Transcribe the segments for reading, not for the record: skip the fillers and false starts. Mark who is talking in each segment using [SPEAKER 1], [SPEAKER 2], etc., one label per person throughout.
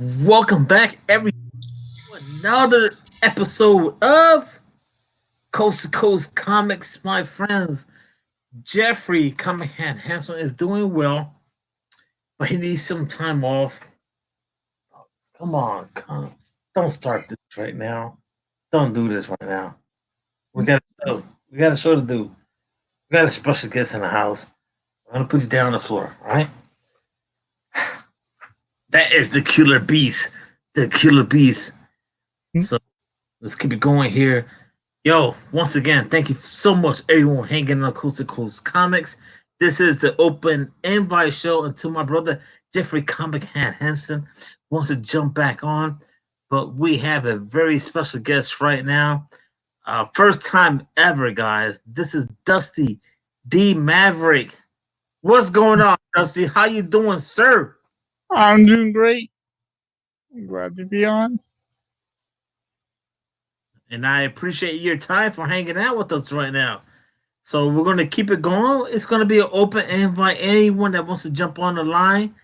[SPEAKER 1] Welcome back, everyone. Another episode of Coast to Coast Comics, my friends. Jeffrey Cumberhan Hanson is doing well, but he needs some time off. Come on, don't start this right now. Don't do this right now. We got a show to do. We got a special guest in the house. I'm gonna put you down on the floor, all right? That is the killer beast. The killer beast. So let's keep it going here. Yo, once again, thank you so much, everyone, hanging on Coast to Coast Comics. This is the open invite show until my brother Jeffrey Comic Hand Henson wants to jump back on. But we have a very special guest right now. First time ever, guys. This is Dusty D Maverick. What's going on, Dusty? How you doing, sir?
[SPEAKER 2] I'm doing great. I'm glad to be on.
[SPEAKER 1] And I appreciate your time for hanging out with us right now. So we're gonna keep it going. It's gonna be an open invite. Anyone that wants to jump on the line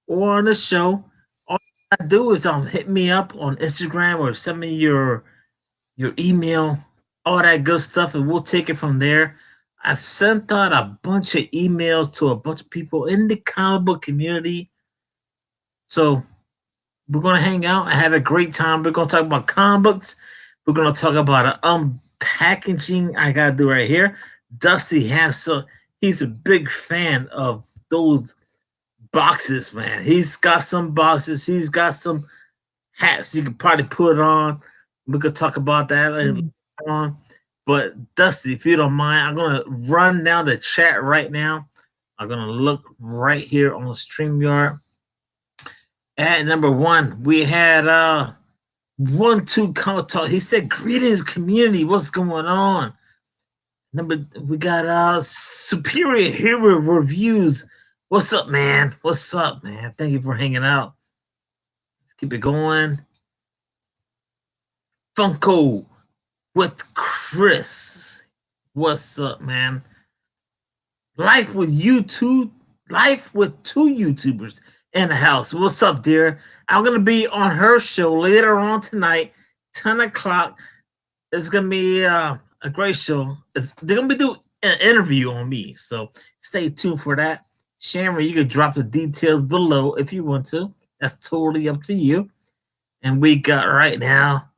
[SPEAKER 1] or on the show, all you gotta do is hit me up on Instagram or send me your email, all that good stuff, and we'll take it from there. I sent out a bunch of emails to a bunch of people in the comic book community. So we're gonna hang out and have a great time. We're gonna talk about comic books. We're gonna talk about unpackaging. I gotta do right here. Dusty has he's a big fan of those boxes, man. He's got some boxes. He's got some hats you could probably put on. We could talk about that later on. But Dusty, if you don't mind, I'm gonna run down the chat right now. I'm gonna look right here on StreamYard. At number one, we had 1-2 Comic Talk. He said, "Greetings, community. What's going on?" We got Superior Hero Reviews. What's up, man? What's up, man? Thank you for hanging out. Let's keep it going. Funko with Chris. What's up, man? Life with YouTube. Life with two YouTubers in the house. What's up, dear? I'm gonna be on her show later on tonight, 10 o'clock. It's gonna be a great show. They're gonna be doing an interview on me, so stay tuned for that. Sharon, you can drop the details below if you want to. That's totally up to you. And we got right now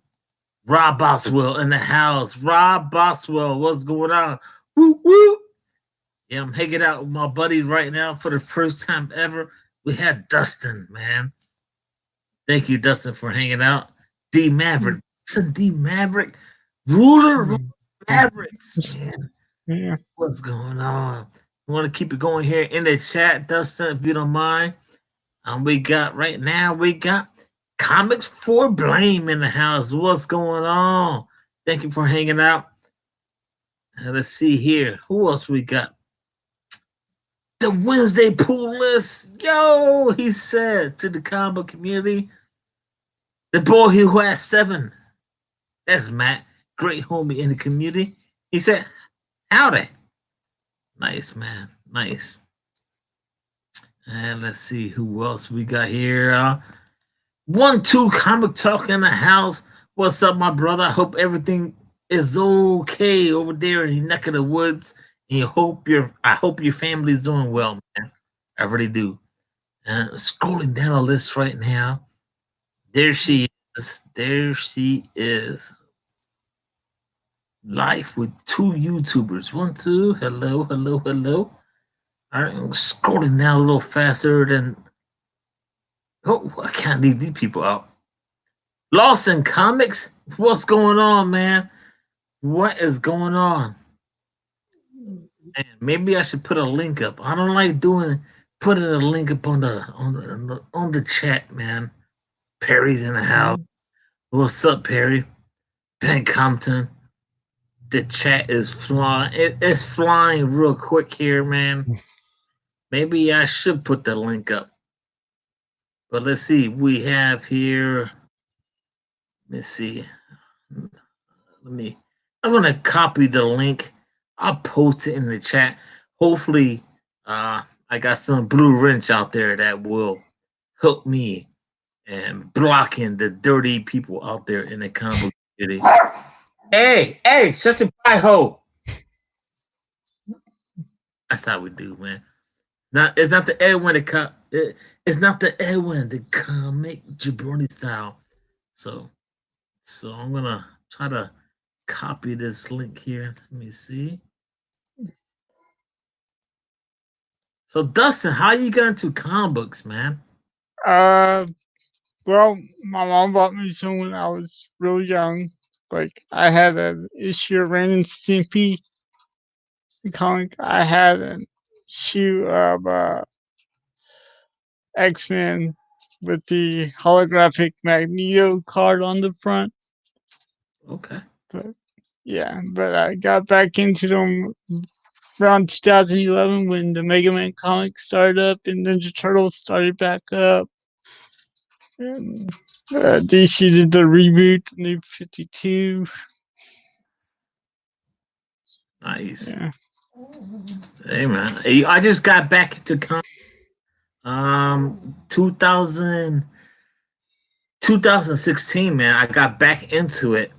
[SPEAKER 1] Rob Boswell in the house. Rob Boswell, what's going on? Woo woo! Yeah, I'm hanging out with my buddies right now for the first time ever. We had Dustin, man. Thank you, Dustin, for hanging out. D Maverick. Listen, D Maverick. Ruler of Mavericks, man.
[SPEAKER 2] Yeah.
[SPEAKER 1] What's going on? We want to keep it going here in the chat, Dustin, if you don't mind. We got right now, we got Comics for Blame in the house. What's going on? Thank you for hanging out. Let's see here. Who else we got? The Wednesday pool list. Yo, he said to the comic community. The boy who has 7. That's Matt. Great homie in the community. He said, howdy. Nice, man. Nice. And let's see who else we got here. 1-2 Comic Talk in the house. What's up, my brother? I hope everything is okay over there in the neck of the woods. And I hope your family's doing well, man. I really do. And scrolling down the list right now. There she is. There she is. Life with 2 YouTubers. 1-2. Hello, hello, hello. All right, I'm scrolling down a little faster than. Oh, I can't leave these people out. Lawson Comics. What's going on, man? What is going on? And maybe I should put a link up. I don't like putting a link up on the chat, man. Perry's in the house. What's up, Perry? Ben Compton. The chat is flying. It's flying real quick here, man. Maybe I should put the link up. But let's see. We have here. Let's see. I'm gonna copy the link. I'll post it in the chat. Hopefully, I got some blue wrench out there that will help me and blocking the dirty people out there in the comic community. Hey, shut your pie hole. That's how we do, man. It's not the Edwin it's not the Edwin the comic jabroni style. So I'm gonna try to copy this link here. Let me see. So Dustin, how you got into comic books, man?
[SPEAKER 2] Well, my mom bought me some when I was really young. Like I had an issue of Ren and Stimpy comic. I had an issue of X-Men with the holographic Magneto card on the front.
[SPEAKER 1] Okay.
[SPEAKER 2] But yeah, but I got back into them around 2011 when the Mega Man comics started up and Ninja Turtles started back up. And DC did the reboot, New 52.
[SPEAKER 1] Nice.
[SPEAKER 2] Yeah.
[SPEAKER 1] Hey man. Hey, I just got back into 2016, man. I got back into it,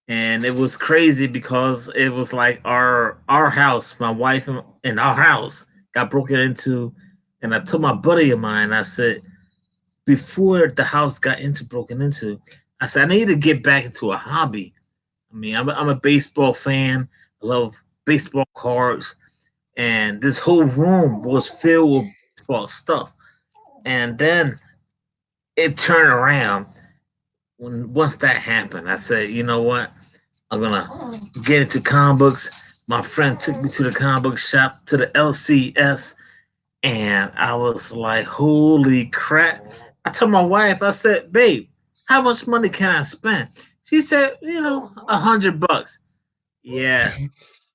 [SPEAKER 1] and it was crazy because it was like our house, my wife and our house got broken into, and I told my buddy of mine, I said, before the house got broken into, I said I need to get back into a hobby. I mean, I'm a baseball fan. I love baseball cards, and this whole room was filled with baseball stuff. And then it turned around once that happened. I said, you know what? I'm gonna get into comic books. My friend took me to the comic book shop, to the LCS, and I was like, holy crap. I told my wife, I said, babe, how much money can I spend? She said, $100. Yeah.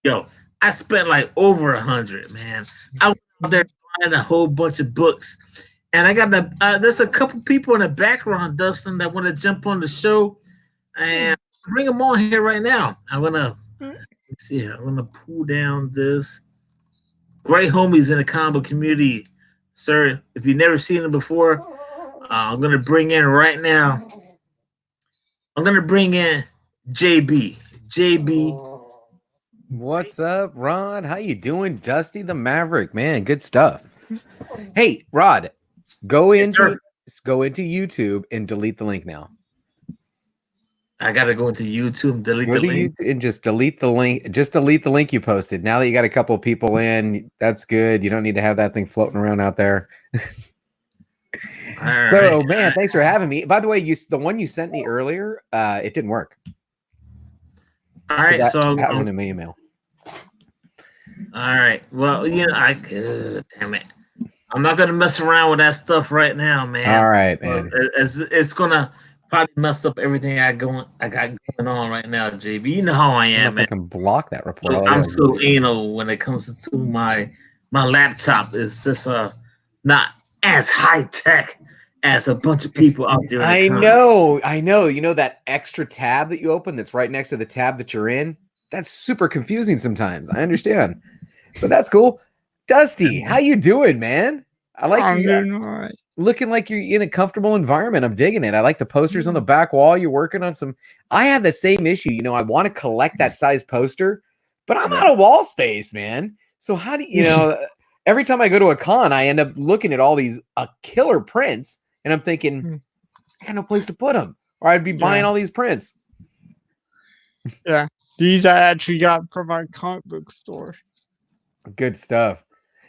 [SPEAKER 1] Yo, I spent like over 100, man. I went out there buying a whole bunch of books. And I got there's a couple people in the background, Dustin, that want to jump on the show, and bring them on here right now. I'm gonna see. I'm gonna pull down this. Great homies in the combo community, sir. If you've never seen them before, I'm gonna bring in right now. I'm gonna bring in JB. JB.
[SPEAKER 3] What's up, Rod? How you doing, Dusty the Maverick? Man, good stuff. Hey, Rod, go into YouTube and delete the link now.
[SPEAKER 1] I gotta go into YouTube and delete the link.
[SPEAKER 3] And just delete the link. Just delete the link you posted. Now that you got a couple of people in, that's good. You don't need to have that thing floating around out there. So, man, thanks for having me. By the way, the one you sent me earlier, it didn't work.
[SPEAKER 1] All right, so
[SPEAKER 3] that one in my email.
[SPEAKER 1] All right. Well, damn it. I'm not gonna mess around with that stuff right now, man.
[SPEAKER 3] All right, man.
[SPEAKER 1] It's gonna probably mess up everything I got going on right now, JB. You know how I am, man.
[SPEAKER 3] I can block that report.
[SPEAKER 1] So I'm so anal when it comes to my laptop. It's just not as high tech as a bunch of people out there.
[SPEAKER 3] I know. You know that extra tab that you open that's right next to the tab that you're in? That's super confusing sometimes. I understand. But that's cool. Dusty, how you doing, man?
[SPEAKER 2] I'm doing all right.
[SPEAKER 3] Looking like you're in a comfortable environment. I'm digging it. I like the posters on the back wall. You're working on some. I have the same issue. I want to collect that size poster, but I'm out of wall space, man. So how do every time I go to a con, I end up looking at all these killer prints, and I'm thinking, I got no place to put them, or I'd be buying all these prints.
[SPEAKER 2] Yeah, these I actually got from our comic book store.
[SPEAKER 3] Good stuff.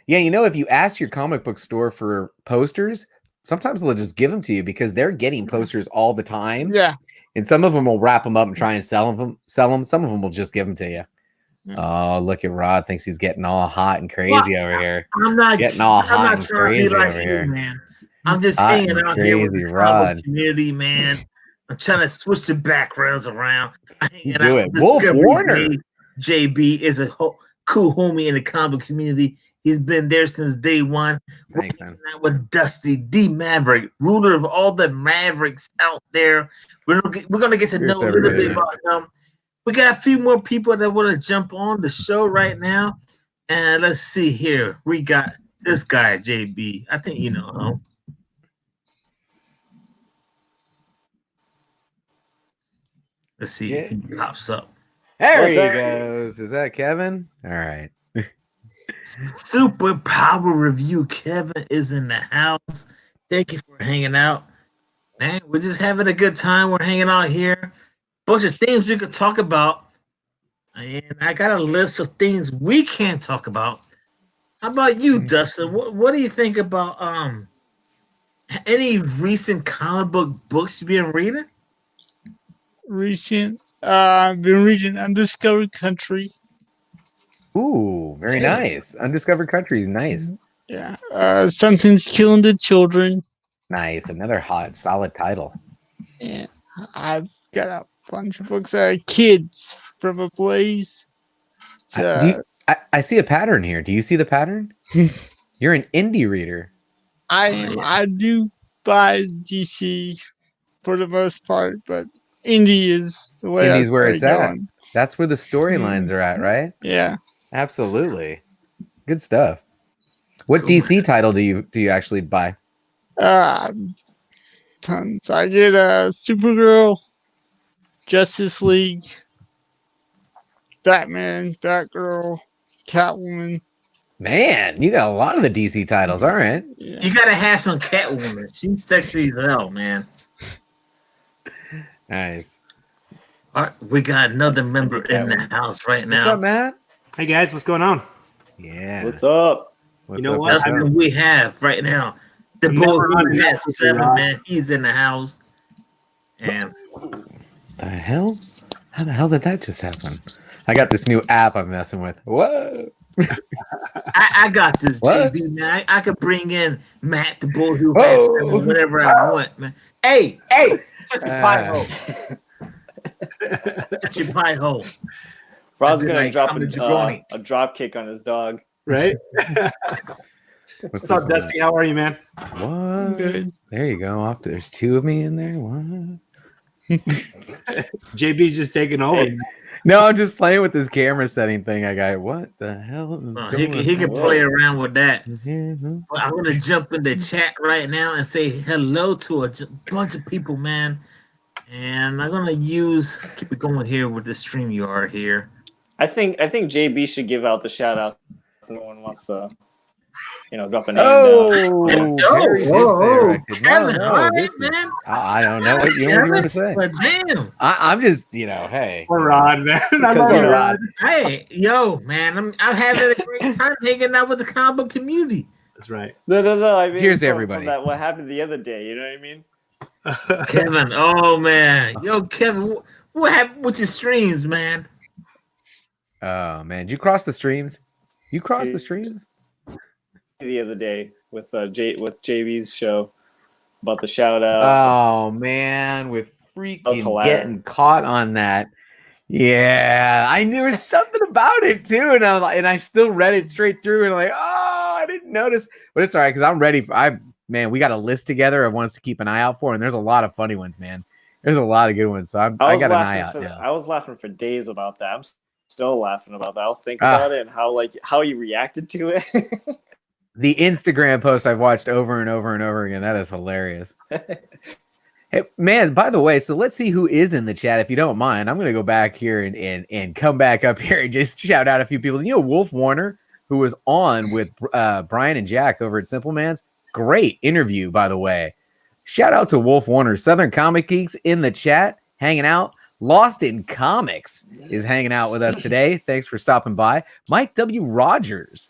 [SPEAKER 3] Yeah, if you ask your comic book store for posters, sometimes they'll just give them to you because they're getting posters all the time.
[SPEAKER 2] Yeah.
[SPEAKER 3] And some of them will wrap them up and try and sell them. Some of them will just give them to you. Yeah. Oh, look at Rod. Thinks he's getting all hot and crazy over here.
[SPEAKER 1] I'm not
[SPEAKER 3] getting all hot and crazy
[SPEAKER 1] like
[SPEAKER 3] over here,
[SPEAKER 1] man. I'm just hanging out here with the
[SPEAKER 3] Rod
[SPEAKER 1] community, man. I'm trying to switch the backgrounds around.
[SPEAKER 3] Do it. Wolf Warner.
[SPEAKER 1] JB is a cool homie in the comic community. He's been there since day one.
[SPEAKER 3] Thanks, man.
[SPEAKER 1] With Dusty D Maverick, ruler of all the Mavericks out there. We're gonna get to know a little bit about him. We got a few more people that want to jump on the show right now. And let's see here. We got this guy, JB. I think you know him. Let's see
[SPEAKER 3] Yeah.
[SPEAKER 1] if he pops up.
[SPEAKER 3] There
[SPEAKER 4] What's
[SPEAKER 3] he
[SPEAKER 4] up?
[SPEAKER 3] goes. Is that Kevin? All right.
[SPEAKER 1] Superpower review. Kevin is in the house. Thank you for hanging out. Man, we're just having a good time. We're hanging out here. Bunch of things we could talk about. And I got a list of things we can't talk about. How about you, Dustin? What do you think about any recent comic book books you've been reading?
[SPEAKER 2] Recent. I've been reading Undiscovered Country.
[SPEAKER 3] Ooh, very
[SPEAKER 1] Yeah.
[SPEAKER 3] nice. Undiscovered Country is nice.
[SPEAKER 2] Yeah. Something's Killing the Children.
[SPEAKER 3] Nice. Another hot, solid title.
[SPEAKER 2] Yeah. I've got a bunch of books. Kids from a Blaze.
[SPEAKER 3] I see a pattern here. Do you see the pattern? You're an indie reader.
[SPEAKER 2] I do buy DC for the most part, but indie is the way
[SPEAKER 3] Indie's
[SPEAKER 2] I
[SPEAKER 3] where it's at.
[SPEAKER 2] going.
[SPEAKER 3] That's where the storylines are at, right?
[SPEAKER 2] Yeah.
[SPEAKER 3] Absolutely. Good stuff. What
[SPEAKER 1] Cool.
[SPEAKER 3] DC title do you actually buy?
[SPEAKER 2] Tons. I get Supergirl, Justice League, Batman, Batgirl, Catwoman.
[SPEAKER 3] Man, you got a lot of the DC titles. All right.
[SPEAKER 2] Yeah.
[SPEAKER 1] You gotta have some Catwoman. She's sexy as hell, man.
[SPEAKER 3] Nice.
[SPEAKER 1] All right, we got another member in the
[SPEAKER 4] Catwoman.
[SPEAKER 1] house right
[SPEAKER 3] What's up,
[SPEAKER 1] now.
[SPEAKER 3] Matt?
[SPEAKER 5] Hey guys, what's going on?
[SPEAKER 3] Yeah.
[SPEAKER 4] What's up?
[SPEAKER 3] What's
[SPEAKER 5] You know
[SPEAKER 3] up,
[SPEAKER 5] what?
[SPEAKER 3] what's
[SPEAKER 1] That's
[SPEAKER 3] up?
[SPEAKER 1] what we have right now. The
[SPEAKER 5] I'm
[SPEAKER 1] boy
[SPEAKER 5] never on
[SPEAKER 1] who
[SPEAKER 5] a
[SPEAKER 1] has
[SPEAKER 5] Netflix,
[SPEAKER 1] 7,
[SPEAKER 5] Rod.
[SPEAKER 1] man. He's in the house. And
[SPEAKER 3] The hell? How the hell did that just happen? I got this new app I'm messing with. Whoa.
[SPEAKER 1] I got this,
[SPEAKER 3] What?
[SPEAKER 1] JB, man. I could bring in Matt, the boy who
[SPEAKER 3] Oh.
[SPEAKER 1] has 7 whenever I want, man. Hey, shut your pie hole. Shut your pie hole.
[SPEAKER 4] Rod's
[SPEAKER 1] I'd be
[SPEAKER 4] gonna
[SPEAKER 1] like,
[SPEAKER 4] drop
[SPEAKER 1] I'm a jabroni.
[SPEAKER 4] a drop kick on his dog.
[SPEAKER 5] Right?
[SPEAKER 3] What's
[SPEAKER 5] What's up,
[SPEAKER 3] this one?
[SPEAKER 5] Dusty? How are you, man?
[SPEAKER 3] What?
[SPEAKER 2] Good.
[SPEAKER 3] There you go. Off to, there's 2 of me in there. What?
[SPEAKER 5] JB's just taking over.
[SPEAKER 4] Hey.
[SPEAKER 5] man.
[SPEAKER 3] No, I'm just playing with this camera setting thing. I got what the hell? Is
[SPEAKER 1] He can play around with that.
[SPEAKER 3] Mhm.
[SPEAKER 1] Well, I'm gonna jump in the chat right now and say hello to a bunch of people, man. And I'm gonna keep it going here with the stream you are here.
[SPEAKER 4] I think JB should give out the shout out. So no one wants to, drop a name down.
[SPEAKER 3] Oh, very misdirected.
[SPEAKER 1] Kevin,
[SPEAKER 3] No,
[SPEAKER 1] all right,
[SPEAKER 3] this is-
[SPEAKER 1] man.
[SPEAKER 3] I don't know what you want to say.
[SPEAKER 1] But damn,
[SPEAKER 3] I'm just, hey.
[SPEAKER 5] Poor Rod, man. I
[SPEAKER 3] Because
[SPEAKER 5] love
[SPEAKER 3] you're
[SPEAKER 5] you,
[SPEAKER 3] Rod.
[SPEAKER 5] Rod.
[SPEAKER 1] hey, yo, man, I'm having a great time hanging out with the comic book community.
[SPEAKER 5] That's right.
[SPEAKER 4] No. I mean,
[SPEAKER 3] Cheers to
[SPEAKER 4] from
[SPEAKER 3] everybody.
[SPEAKER 4] That what happened the other day? You know what I mean?
[SPEAKER 1] Kevin, oh man, yo, Kevin, what happened with your streams, man?
[SPEAKER 3] Oh man, did you cross the streams? You crossed the
[SPEAKER 4] Dude.
[SPEAKER 3] streams?
[SPEAKER 4] The other day with JB's show about the shout out.
[SPEAKER 3] Oh man, with
[SPEAKER 4] was
[SPEAKER 3] freaking
[SPEAKER 4] hilarious.
[SPEAKER 3] getting caught on that. Yeah, I knew there was something about it too, and I was like, and I still read it straight through, and I'm like, oh, I didn't notice, but it's all right because I'm ready. Man, we got a list together of ones to keep an eye out for, and there's a lot of funny ones, man. There's a lot of good ones, so I
[SPEAKER 4] was
[SPEAKER 3] got an eye
[SPEAKER 4] laughing
[SPEAKER 3] out now.
[SPEAKER 4] I was laughing for days about that. I'm still laughing about that. I'll think
[SPEAKER 3] Ah.
[SPEAKER 4] about it and how you reacted to it.
[SPEAKER 3] The Instagram post I've watched over and over and over again. That is hilarious. Hey, man, by the way, so let's see who is in the chat. If you don't mind, I'm going to go back here and come back up here and just shout out a few people. You know, Wolf Warner, who was on with Brian and Jack over at Simple Man's. Great interview, by the way. Shout out to Wolf Warner. Southern Comic Geeks in the chat, hanging out. Lost in Comics is hanging out with us today. Thanks for stopping by. Mike W. Rogers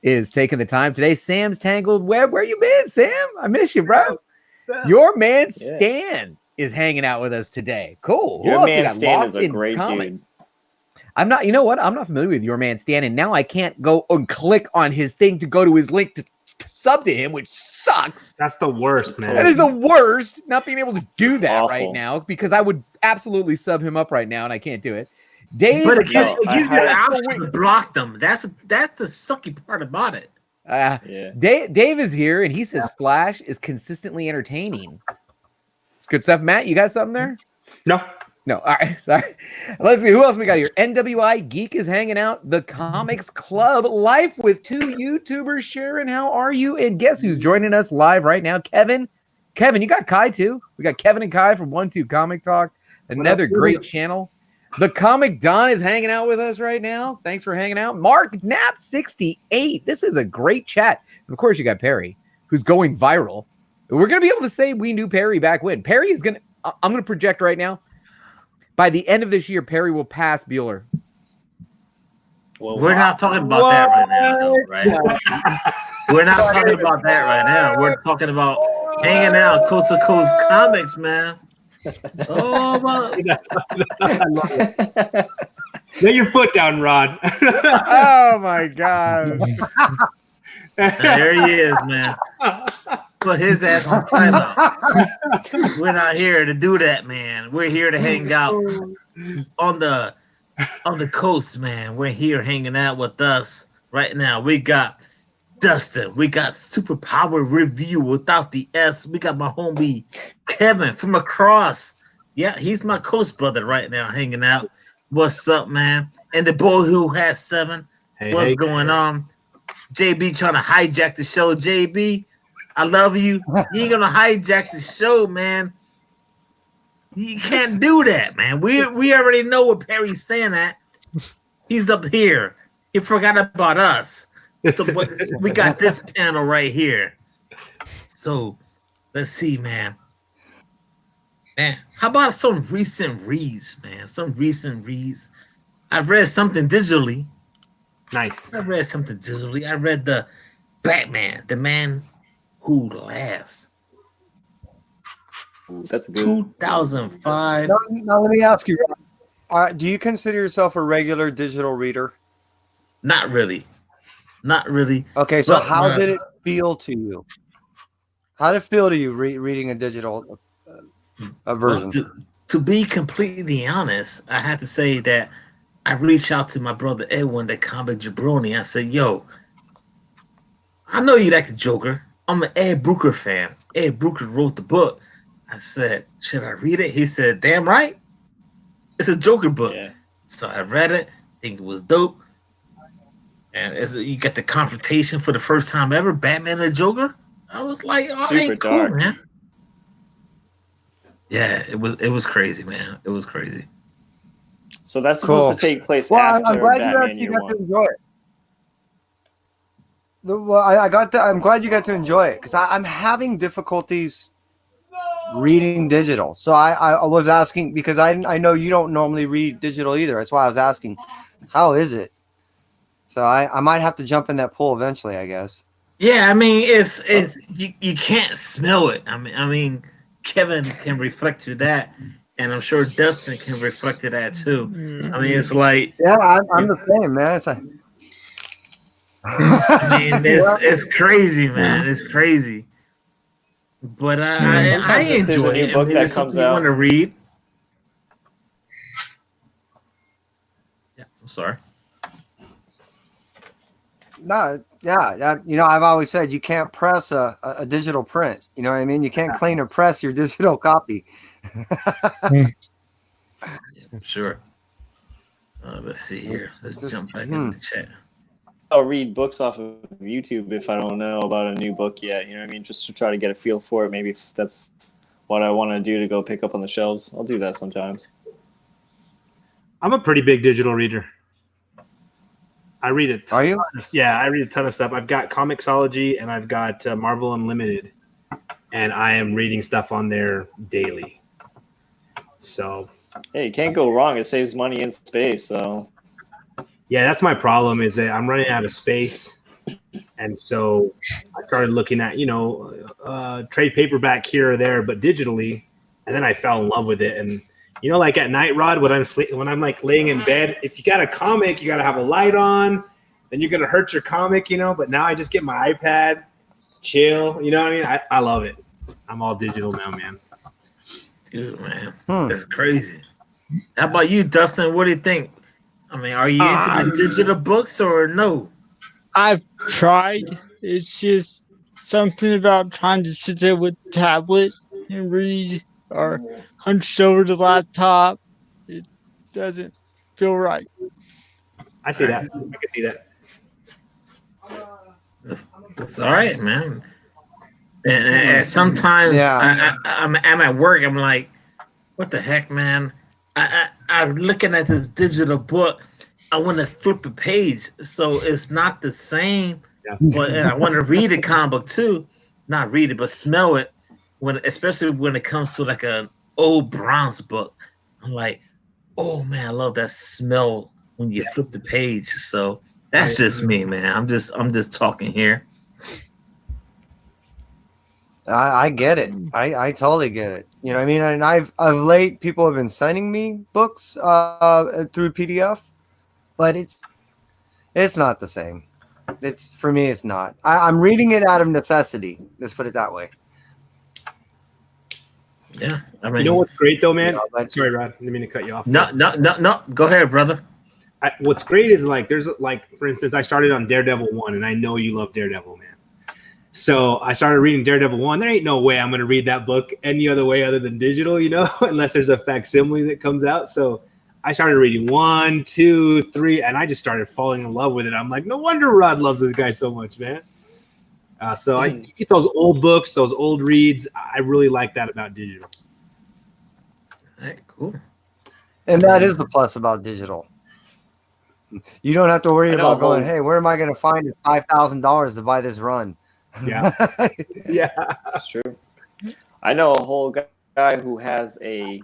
[SPEAKER 3] is taking the time today. Sam's Tangled Web. Where you been, Sam? I miss you, bro. Your man
[SPEAKER 4] Yeah.
[SPEAKER 3] Stan is hanging out with us today. Cool. Who
[SPEAKER 4] Your
[SPEAKER 3] else we
[SPEAKER 4] man
[SPEAKER 3] got?
[SPEAKER 4] Stan
[SPEAKER 3] Lost
[SPEAKER 4] is a
[SPEAKER 3] in
[SPEAKER 4] great
[SPEAKER 3] Comics. I'm not, you know what? I'm not familiar with Your Man Stan, and now I can't go and click on his thing to go to his link to sub to him, which sucks.
[SPEAKER 5] That's the worst, man.
[SPEAKER 3] That is the worst, not being able to do
[SPEAKER 4] It's
[SPEAKER 3] that
[SPEAKER 4] awful.
[SPEAKER 3] right now, because I would absolutely sub him up right now, and I can't do it. Dave,
[SPEAKER 1] But it gives,
[SPEAKER 4] No,
[SPEAKER 1] it gives you
[SPEAKER 4] I-
[SPEAKER 1] the
[SPEAKER 4] I-
[SPEAKER 1] option to block them. That's the sucky part about it.
[SPEAKER 4] Yeah.
[SPEAKER 3] Dave is here, and he says Flash is consistently entertaining. It's good stuff. Matt, you got something there?
[SPEAKER 5] No.
[SPEAKER 3] No, all right, sorry. Let's see who else we got here. NWI Geek is hanging out. The Comics Club Life with 2 YouTubers. Sharon, how are you? And guess who's joining us live right now? Kevin. Kevin, you got Kai too. We got Kevin and Kai from 1-2 Comic Talk. Another great channel. The Comic Don is hanging out with us right now. Thanks for hanging out. Mark Knapp 68. This is a great chat. And of course, you got Perry, who's going viral. We're going to be able to say we knew Perry back when. Perry is going to, I'm going to project right now. By the end of this year, Perry will pass Bueller.
[SPEAKER 4] Well,
[SPEAKER 1] We're not talking about that right now, though, right? We're not talking about that right now. We're talking about hanging out, coast to coast comics, man. Oh, well.
[SPEAKER 5] I love it. Lay your foot down, Rod.
[SPEAKER 3] Oh my God.
[SPEAKER 1] There he is, man. Put his ass on timeout. We're not here to do that, man. We're here to hang out on the coast, man. We're here hanging out with us right now. We got Dustin. We got Superpower Review without the S. We got my homie Kevin from across. Yeah, he's my coast brother right now, hanging out. What's up, man? And the boy who has 7. What's going on? JB trying to hijack the show. JB, I love you. You ain't gonna hijack the show, man. You can't do that, man. We already know what Perry's saying at. He's up here. He forgot about us. So we got this panel right here. So let's see, man. Man, how about some recent reads, man? Some recent reads. I read something digitally.
[SPEAKER 5] Nice.
[SPEAKER 1] I read the Batman, the Man Who Laughs.
[SPEAKER 4] That's good.
[SPEAKER 1] 2005.
[SPEAKER 6] Now let me ask you, do you consider yourself a regular digital reader?
[SPEAKER 1] Not really.
[SPEAKER 6] Okay, so
[SPEAKER 1] But,
[SPEAKER 6] how did it feel to you? How did it feel to you reading a digital version?
[SPEAKER 1] Well, to be completely honest, I have to say that I reached out to my brother Edwin, the comic jabroni. I said, yo, I know you like the Joker. I'm an Ed Brucker fan. Ed Brucker wrote the book. I said, should I read it? He said, damn right. It's a Joker book.
[SPEAKER 4] Yeah.
[SPEAKER 1] So I read it. Think it was dope. And you get the confrontation for the first time ever, Batman and Joker. I was like, all
[SPEAKER 4] Super
[SPEAKER 1] right, cool,
[SPEAKER 4] dark.
[SPEAKER 1] man. Yeah, it was crazy, man. It was crazy.
[SPEAKER 4] So that's supposed to take place
[SPEAKER 6] Well,
[SPEAKER 4] after
[SPEAKER 6] I'm glad you
[SPEAKER 4] Batman
[SPEAKER 6] actually
[SPEAKER 4] Year
[SPEAKER 6] got
[SPEAKER 4] One.
[SPEAKER 6] to enjoy it. I'm glad you got to enjoy it because I'm having difficulties reading digital. So I was asking because I know you don't normally read digital either. That's why I was asking, how is it? So I might have to jump in that pool eventually, I guess.
[SPEAKER 1] Yeah, I mean it's you can't smell it. I mean Kevin can reflect to that, and I'm sure Dustin can reflect to that too. I mean it's like
[SPEAKER 6] Yeah, I'm the same, man. It's like,
[SPEAKER 1] I mean it's crazy, man. It's crazy. But I
[SPEAKER 4] Sometimes if there's
[SPEAKER 1] enjoy
[SPEAKER 4] a new
[SPEAKER 1] it.
[SPEAKER 4] book that
[SPEAKER 1] it's
[SPEAKER 4] comes
[SPEAKER 1] something you
[SPEAKER 4] out.
[SPEAKER 1] want to read. Yeah, I'm sorry.
[SPEAKER 6] no, yeah, I've always said you can't press a digital print. You know what I mean? You can't clean or press your digital copy.
[SPEAKER 1] Yeah, sure. Let's see here. Let's jump back in the chat.
[SPEAKER 4] I'll read books off of YouTube if I don't know about a new book yet. You know what I mean? Just to try to get a feel for it. Maybe if that's what I want to do to go pick up on the shelves. I'll do that sometimes.
[SPEAKER 5] I'm a pretty big digital reader. I read it.
[SPEAKER 6] Are you?
[SPEAKER 5] Yeah, I read a ton of stuff. I've got Comixology and I've got Marvel Unlimited, and I am reading stuff on there daily. So,
[SPEAKER 4] Hey, you can't go wrong. It saves money in space. So
[SPEAKER 5] yeah, that's my problem is that I'm running out of space. And so I started looking at, trade paperback here or there, but digitally. And then I fell in love with it. And, like at night, Rod, when I'm like laying in bed, if you got a comic, you got to have a light on, then you're going to hurt your comic, But now I just get my iPad, chill. You know what I mean? I love it. I'm all digital now, man.
[SPEAKER 1] Dude, man. That's crazy. How about you, Dustin? What do you think? I mean, are you into the digital books or no?
[SPEAKER 2] I've tried. It's just something about trying to sit there with the tablet and read or hunched over the laptop. It doesn't feel right.
[SPEAKER 5] I see that. I can see that.
[SPEAKER 1] That's all right, man. And sometimes
[SPEAKER 6] Yeah.
[SPEAKER 1] I'm at work. I'm like, what the heck, man? I'm looking at this digital book. I want to flip a page, so it's not the same.
[SPEAKER 5] Yeah.
[SPEAKER 1] But and I want to read the comic book too, not read it, but smell it. Especially when it comes to like an old bronze book, I'm like, oh man, I love that smell when you flip the page. So that's just me, man. I'm just talking here.
[SPEAKER 6] I get it. I totally get it. You know what I mean? And I've of late people have been sending me books through PDF, but it's not the same. It's for me it's not. I'm reading it out of necessity. Let's put it that way.
[SPEAKER 1] Yeah. I mean,
[SPEAKER 5] You know what's great though, man?
[SPEAKER 6] You know, but-
[SPEAKER 5] Sorry, Rod. I didn't mean to cut you off.
[SPEAKER 1] no. Go ahead, brother.
[SPEAKER 5] What's great is like there's like, for instance, I started on Daredevil 1, and I know you love Daredevil, man. So I started reading Daredevil 1. There ain't no way I'm going to read that book any other way other than digital, you know, unless there's a facsimile that comes out. So I started reading 1, 2, 3, and I just started falling in love with it. I'm like, no wonder Rod loves this guy so much, man. So I get those old books, those old reads. I really like that about digital.
[SPEAKER 1] All right, cool.
[SPEAKER 6] And that is the plus about digital. You don't have to worry
[SPEAKER 4] I know,
[SPEAKER 6] about going,
[SPEAKER 4] well-
[SPEAKER 6] hey, where am I going to find $5,000 to buy this run?
[SPEAKER 5] Yeah. Yeah.
[SPEAKER 4] That's true. I know a whole guy who has an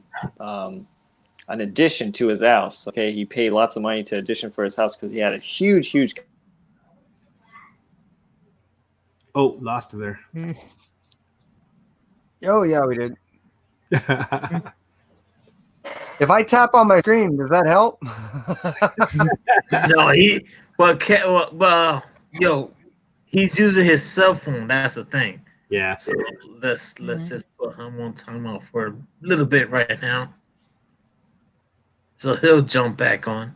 [SPEAKER 4] addition to his house. Okay, he paid lots of money to addition for his house because he had a huge.
[SPEAKER 5] Oh, lost her there.
[SPEAKER 6] Oh, yeah, we did. If I tap on my screen, does that help?
[SPEAKER 1] No, yo, he's using his cell phone. That's the thing.
[SPEAKER 5] Yeah.
[SPEAKER 1] So let's just put him on timeout for a little bit right now. So he'll jump back on.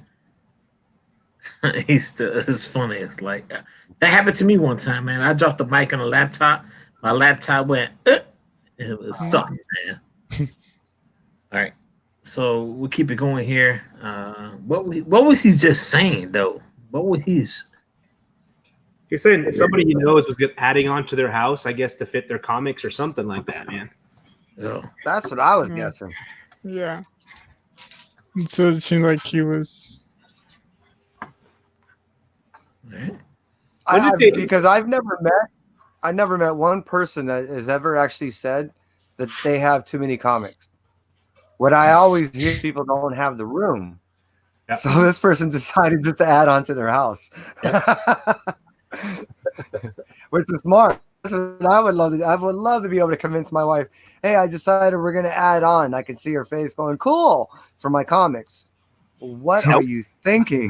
[SPEAKER 1] It's funny. It's like that happened to me one time, man. I dropped the mic on a laptop. My laptop went. It was sucked, man. All right. So we'll keep it going here. What was he just saying though? What was he's?
[SPEAKER 5] He's saying somebody he knows was adding on to their house, I guess, to fit their comics or something like that, man.
[SPEAKER 1] Oh,
[SPEAKER 6] That's what I was guessing.
[SPEAKER 2] Yeah. And so it seemed like he was.
[SPEAKER 1] all right.
[SPEAKER 6] Because I never met one person that has ever actually said that they have too many comics. What I always hear, people don't have the room.
[SPEAKER 5] Yep.
[SPEAKER 6] So this person decided just to add on to their house. Which is smart. That's what I would love to. I would love to be able to convince my wife, hey, I decided we're going to add on. I can see her face going, cool, for my comics. What are you thinking?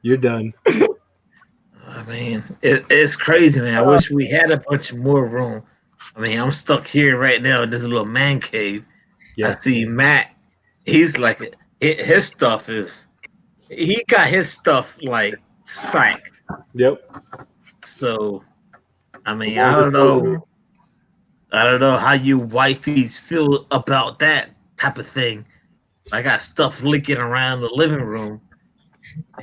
[SPEAKER 5] You're done.
[SPEAKER 1] I mean, it's crazy, man. I wish we had a bunch more room. I mean, I'm stuck here right now in this little man cave.
[SPEAKER 5] Yeah.
[SPEAKER 1] I see Matt. He's like, his stuff is. He got his stuff like stacked.
[SPEAKER 5] Yep.
[SPEAKER 1] So, I mean, I don't know how you wifeys feel about that type of thing. I got stuff leaking around the living room.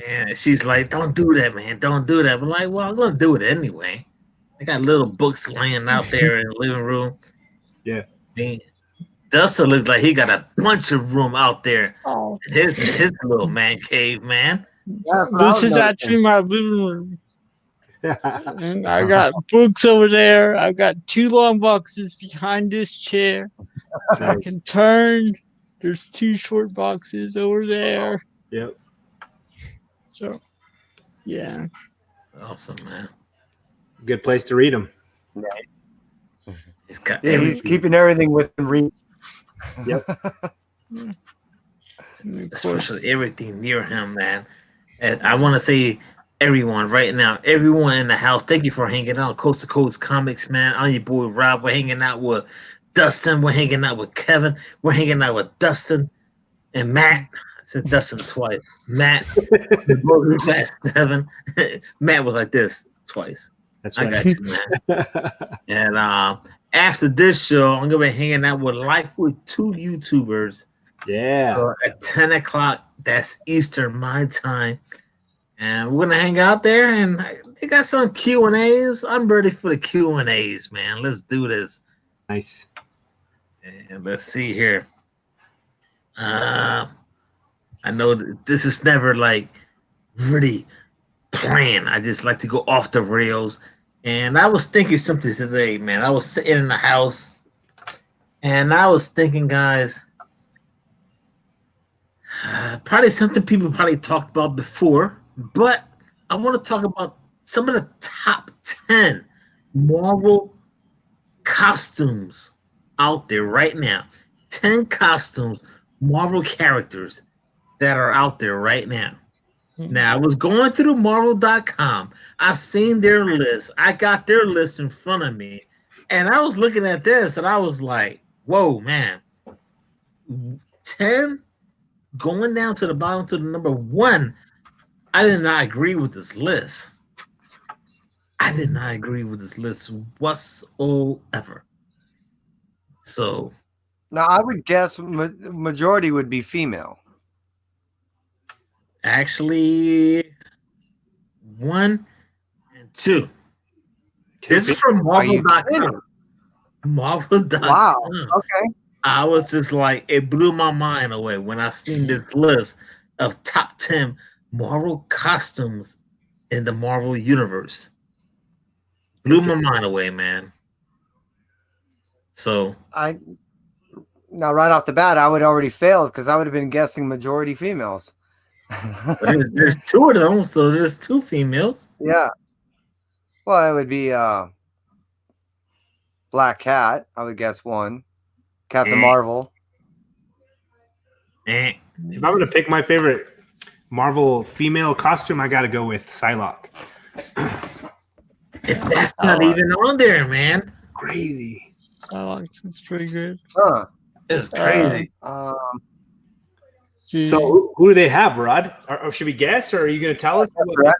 [SPEAKER 1] And she's like, don't do that, man. Don't do that. But like, well, I'm going to do it anyway. I got little books laying out there in the living room.
[SPEAKER 5] Yeah.
[SPEAKER 1] I mean, Dustin looks like he got a bunch of room out there.
[SPEAKER 2] Oh.
[SPEAKER 1] In his little man cave, man.
[SPEAKER 2] This is actually my living room. And I got books over there. I've got 2 long boxes behind this chair. I can turn. There's 2 short boxes over there.
[SPEAKER 5] Yep.
[SPEAKER 2] So, yeah.
[SPEAKER 1] Awesome, man.
[SPEAKER 5] Good place to read them.
[SPEAKER 1] He's got
[SPEAKER 6] Yeah, he's keeping everything within reach.
[SPEAKER 5] Yep.
[SPEAKER 1] especially everything near him, man. And I want to say, everyone right now, everyone in the house, thank you for hanging out. Coast to Coast Comics, man. I'm your boy Rob. We're hanging out with Dustin. We're hanging out with Kevin. We're hanging out with Dustin and Matt. I said Dustin twice. Matt, Matt Seven. Matt was like this twice.
[SPEAKER 5] That's
[SPEAKER 1] I
[SPEAKER 5] right.
[SPEAKER 1] got you, man. And after this show, I'm gonna be hanging out with Life with 2 YouTubers.
[SPEAKER 5] Yeah.
[SPEAKER 1] At 10 o'clock, that's Eastern my time. And we're gonna hang out there, and they got some Q&As. I'm ready for the Q&As, man. Let's do this.
[SPEAKER 5] Nice.
[SPEAKER 1] And let's see here. I know this is never like really planned. I just like to go off the rails. And I was thinking something today, man. I was sitting in the house and I was thinking, guys, probably something people probably talked about before, but I want to talk about some of the top 10 Marvel costumes out there right now. 10 costumes, Marvel characters that are out there right now. Now, I was going through Marvel.com. I seen their list. I got their list in front of me. And I was looking at this and I was like, whoa, man. 10 going down to the bottom to the number 1. I did not agree with this list. I did not agree with this list whatsoever. So
[SPEAKER 6] Now, I would guess majority would be female.
[SPEAKER 1] actually, 1 and 2. This is from Marvel.com. Marvel.com.
[SPEAKER 6] Wow. Okay.
[SPEAKER 1] I was just like, it blew my mind away when I seen this list of top 10 Marvel costumes in the Marvel universe. Blew my mind away, man. So
[SPEAKER 6] now right off the bat, I would already fail because I would have been guessing majority females.
[SPEAKER 1] there's 2 of them, so there's 2 females.
[SPEAKER 6] Yeah. Well, it would be Black Cat. I would guess 1. Captain Marvel.
[SPEAKER 1] Eh.
[SPEAKER 5] If I'm gonna pick my favorite Marvel female costume, I gotta go with Psylocke.
[SPEAKER 1] That's not even on there, man.
[SPEAKER 5] Crazy.
[SPEAKER 2] Psylocke is pretty good.
[SPEAKER 6] Huh.
[SPEAKER 1] It's crazy.
[SPEAKER 2] See,
[SPEAKER 5] So who do they have, Rod? Or should we guess, or are you gonna tell us?
[SPEAKER 6] They're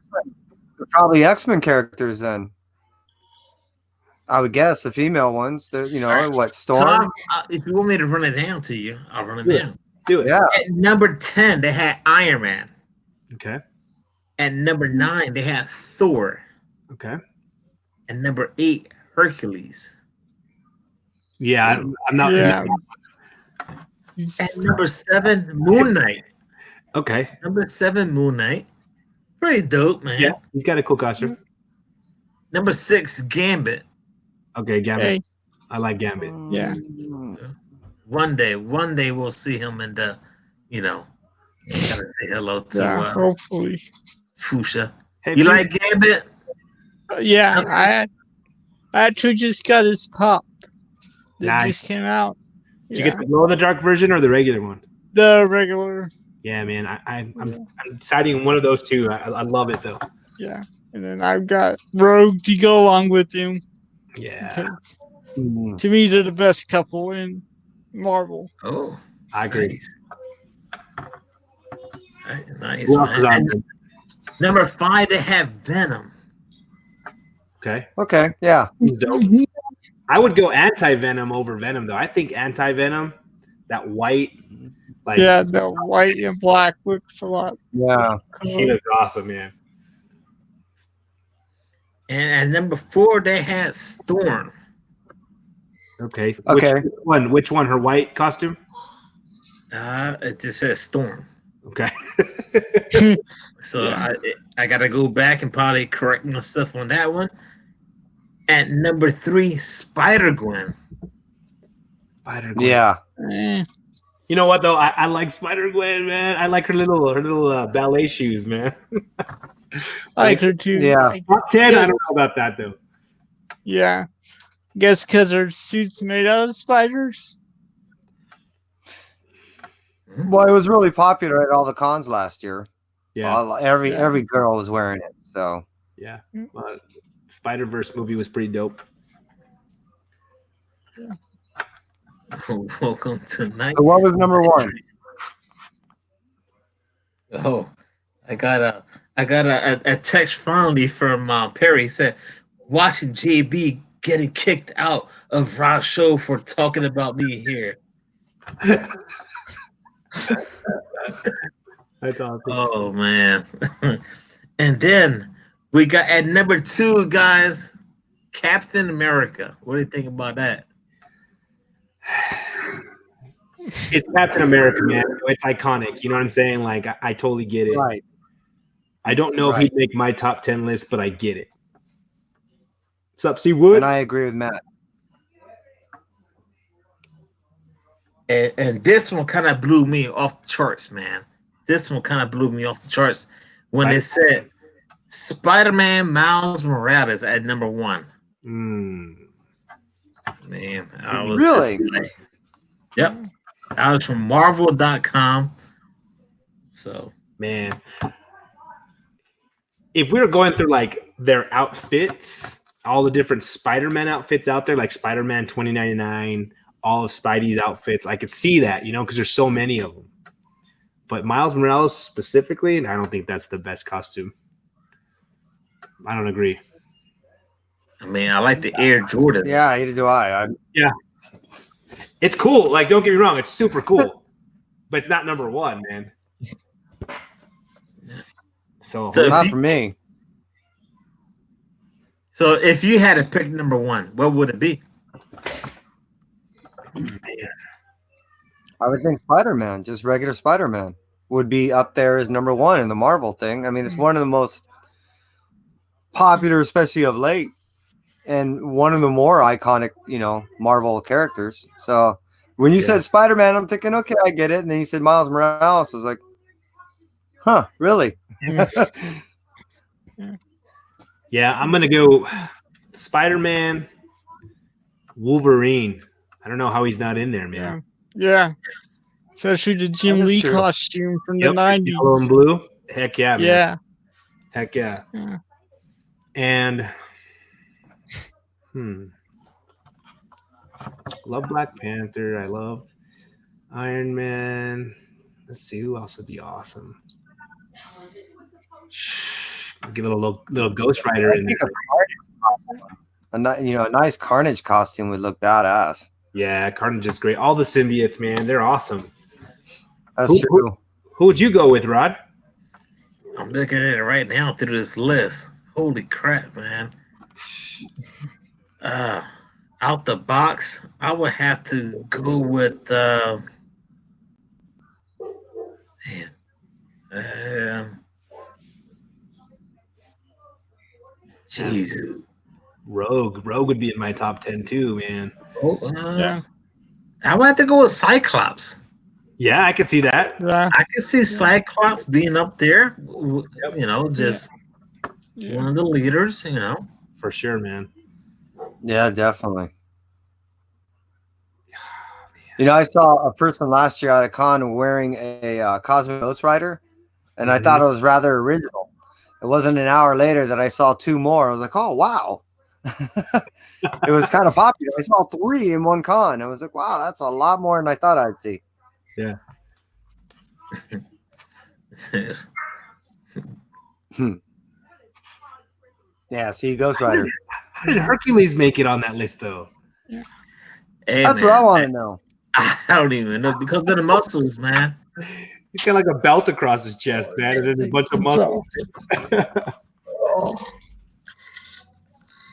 [SPEAKER 6] probably X-Men characters then. I would guess the female ones. What,
[SPEAKER 1] So
[SPEAKER 6] Storm?
[SPEAKER 1] if you want me to run it down to you, I'll run it
[SPEAKER 5] Yeah.
[SPEAKER 1] down.
[SPEAKER 5] Do it.
[SPEAKER 6] Yeah.
[SPEAKER 1] At number 10, they had Iron Man.
[SPEAKER 5] Okay.
[SPEAKER 1] At number 9, they had Thor.
[SPEAKER 5] Okay.
[SPEAKER 1] And number 8, Hercules.
[SPEAKER 5] Yeah, I'm not.
[SPEAKER 2] yeah.
[SPEAKER 1] At number 7, Moon Knight.
[SPEAKER 5] Okay.
[SPEAKER 1] Number 7, Moon Knight. Pretty dope, man.
[SPEAKER 5] Yeah, he's got a cool costume.
[SPEAKER 1] Number 6, Gambit.
[SPEAKER 5] Okay, Gambit.
[SPEAKER 2] Hey.
[SPEAKER 5] I like Gambit.
[SPEAKER 2] Yeah.
[SPEAKER 1] One day we'll see him in the, gotta say hello to
[SPEAKER 2] Yeah, hopefully.
[SPEAKER 1] Fuchsia.
[SPEAKER 5] Hey,
[SPEAKER 1] You
[SPEAKER 5] Fuchsia.
[SPEAKER 1] like Gambit?
[SPEAKER 2] Yeah, I actually just got his pop. That
[SPEAKER 5] Nice.
[SPEAKER 2] just came out.
[SPEAKER 5] Did you get the glow in the dark version or the regular one?
[SPEAKER 2] the regular?
[SPEAKER 5] Yeah, man. I'm deciding on one of those two. I love it though.
[SPEAKER 2] Yeah, and then I've got Rogue to go along with him.
[SPEAKER 5] Yeah,
[SPEAKER 2] because to me, they're the best couple in Marvel.
[SPEAKER 1] Oh,
[SPEAKER 5] I agree.
[SPEAKER 1] Nice,
[SPEAKER 5] Who else
[SPEAKER 1] man.
[SPEAKER 5] is on
[SPEAKER 1] And
[SPEAKER 5] there?
[SPEAKER 1] number 5, they have Venom.
[SPEAKER 5] Okay.
[SPEAKER 6] Okay. Yeah.
[SPEAKER 5] He's dope. I would go anti-Venom over Venom though. I think anti-Venom, that white, like
[SPEAKER 2] Yeah, the white and black looks a lot
[SPEAKER 6] Yeah.
[SPEAKER 5] he
[SPEAKER 2] cooler.
[SPEAKER 5] looks awesome, man.
[SPEAKER 1] And at number 4, they had Storm.
[SPEAKER 5] Okay.
[SPEAKER 6] Okay.
[SPEAKER 5] Which one? Which one? Her white costume?
[SPEAKER 1] It just says Storm.
[SPEAKER 5] Okay.
[SPEAKER 1] So
[SPEAKER 2] Yeah.
[SPEAKER 1] I gotta go back and probably correct myself on that one. At number 3, Spider-Gwen.
[SPEAKER 5] Spider-Gwen.
[SPEAKER 6] Yeah.
[SPEAKER 2] Eh,
[SPEAKER 5] You know what though? I like Spider-Gwen, man. I like her little ballet shoes, man.
[SPEAKER 2] I like her too.
[SPEAKER 6] Yeah.
[SPEAKER 2] Like,
[SPEAKER 5] Top 10, I
[SPEAKER 2] Yes.
[SPEAKER 5] don't know about that though.
[SPEAKER 2] yeah. Guess because her suit's made out of spiders.
[SPEAKER 6] Well, it was really popular at all the cons last year.
[SPEAKER 5] Yeah.
[SPEAKER 6] Every girl was wearing it. So
[SPEAKER 5] Yeah. Spider-Verse movie was pretty dope.
[SPEAKER 1] Welcome to night.
[SPEAKER 6] So what was number 1?
[SPEAKER 1] Oh, I got a text finally from Perry. He said, watching JB getting kicked out of Rod's show for talking about me here.
[SPEAKER 5] That's awesome.
[SPEAKER 1] Oh man. And then we got at number 2, guys, Captain America. What do you think about that?
[SPEAKER 5] it's Captain America, man. So it's iconic. You know what I'm saying? Like I totally get it.
[SPEAKER 6] Right.
[SPEAKER 5] I don't know if
[SPEAKER 6] Right.
[SPEAKER 5] he'd make my top 10 list, but I get it. What's up, C Wood?
[SPEAKER 6] And I agree with Matt.
[SPEAKER 1] And this one kind of blew me off the charts, man. This one kind of blew me off the charts when
[SPEAKER 5] Right.
[SPEAKER 1] it said Spider-Man Miles Morales at number 1.
[SPEAKER 5] Mm.
[SPEAKER 1] Man, I was
[SPEAKER 6] Really?
[SPEAKER 1] just like, yep. I was from Marvel.com. So,
[SPEAKER 5] Man, if we were going through like their outfits, all the different Spider-Man outfits out there, like Spider-Man 2099, all of Spidey's outfits, I could see that, you know, because there's so many of them. But Miles Morales specifically, I don't think that's the best costume. I don't agree.
[SPEAKER 1] I mean, I like the Air Jordans.
[SPEAKER 6] Yeah, either do I.
[SPEAKER 5] It's cool. Like, don't get me wrong, it's super cool, but it's not number 1, man. So
[SPEAKER 1] So
[SPEAKER 6] Not
[SPEAKER 1] if
[SPEAKER 6] for
[SPEAKER 1] you,
[SPEAKER 6] me.
[SPEAKER 1] so if you had to pick number 1, what would it be?
[SPEAKER 6] I would think Spider-Man, just regular Spider-Man, would be up there as number 1 in the Marvel thing. I mean, it's one of the most popular, especially of late, and one of the more iconic, Marvel characters. So when you said Spider-Man, I'm thinking, okay, I get it. And then you said Miles Morales. I was like, huh, really?
[SPEAKER 5] yeah, I'm gonna go Spider-Man, Wolverine. I don't know how he's not in there, man.
[SPEAKER 2] Yeah. Especially the Jim
[SPEAKER 6] That is
[SPEAKER 2] Lee
[SPEAKER 6] true.
[SPEAKER 2] costume from
[SPEAKER 5] Yep,
[SPEAKER 2] the 90s.
[SPEAKER 5] yellow and blue. Heck yeah, man.
[SPEAKER 2] Yeah.
[SPEAKER 5] Heck yeah.
[SPEAKER 2] Yeah.
[SPEAKER 5] And love Black Panther. I love Iron Man. Let's see who else would be awesome. Get a little Ghost Rider in there.
[SPEAKER 6] A nice Carnage costume would look badass.
[SPEAKER 5] Yeah, Carnage is great. All the symbiotes, man, they're awesome.
[SPEAKER 6] That's true.
[SPEAKER 5] Who would you go with, Rod?
[SPEAKER 1] I'm looking at it right now through this list. Holy crap, man. Out the box, I would have to go with jeez.
[SPEAKER 5] Rogue would be in my top 10 too, man.
[SPEAKER 2] Yeah.
[SPEAKER 1] I would have to go with Cyclops.
[SPEAKER 5] Yeah, I could see that.
[SPEAKER 2] Yeah.
[SPEAKER 1] I can see Cyclops being up there, just one of the leaders,
[SPEAKER 5] For sure, man.
[SPEAKER 6] Yeah, definitely. I saw a person last year at a con wearing a Cosmic Ghost Rider, and I thought it was rather original. It wasn't an hour later that I saw 2 more. I was like, oh, wow. It was kind of popular. I saw 3 in one con. I was like, wow, that's a lot more than I thought I'd see.
[SPEAKER 5] Yeah.
[SPEAKER 6] Yeah, see, Ghost Rider.
[SPEAKER 5] How did Hercules make it on that list, though?
[SPEAKER 1] Hey,
[SPEAKER 6] That's
[SPEAKER 1] man,
[SPEAKER 6] what I want to know.
[SPEAKER 1] I don't even know because of the muscles, man.
[SPEAKER 5] He's got like a belt across his chest, man, and then a bunch of muscles.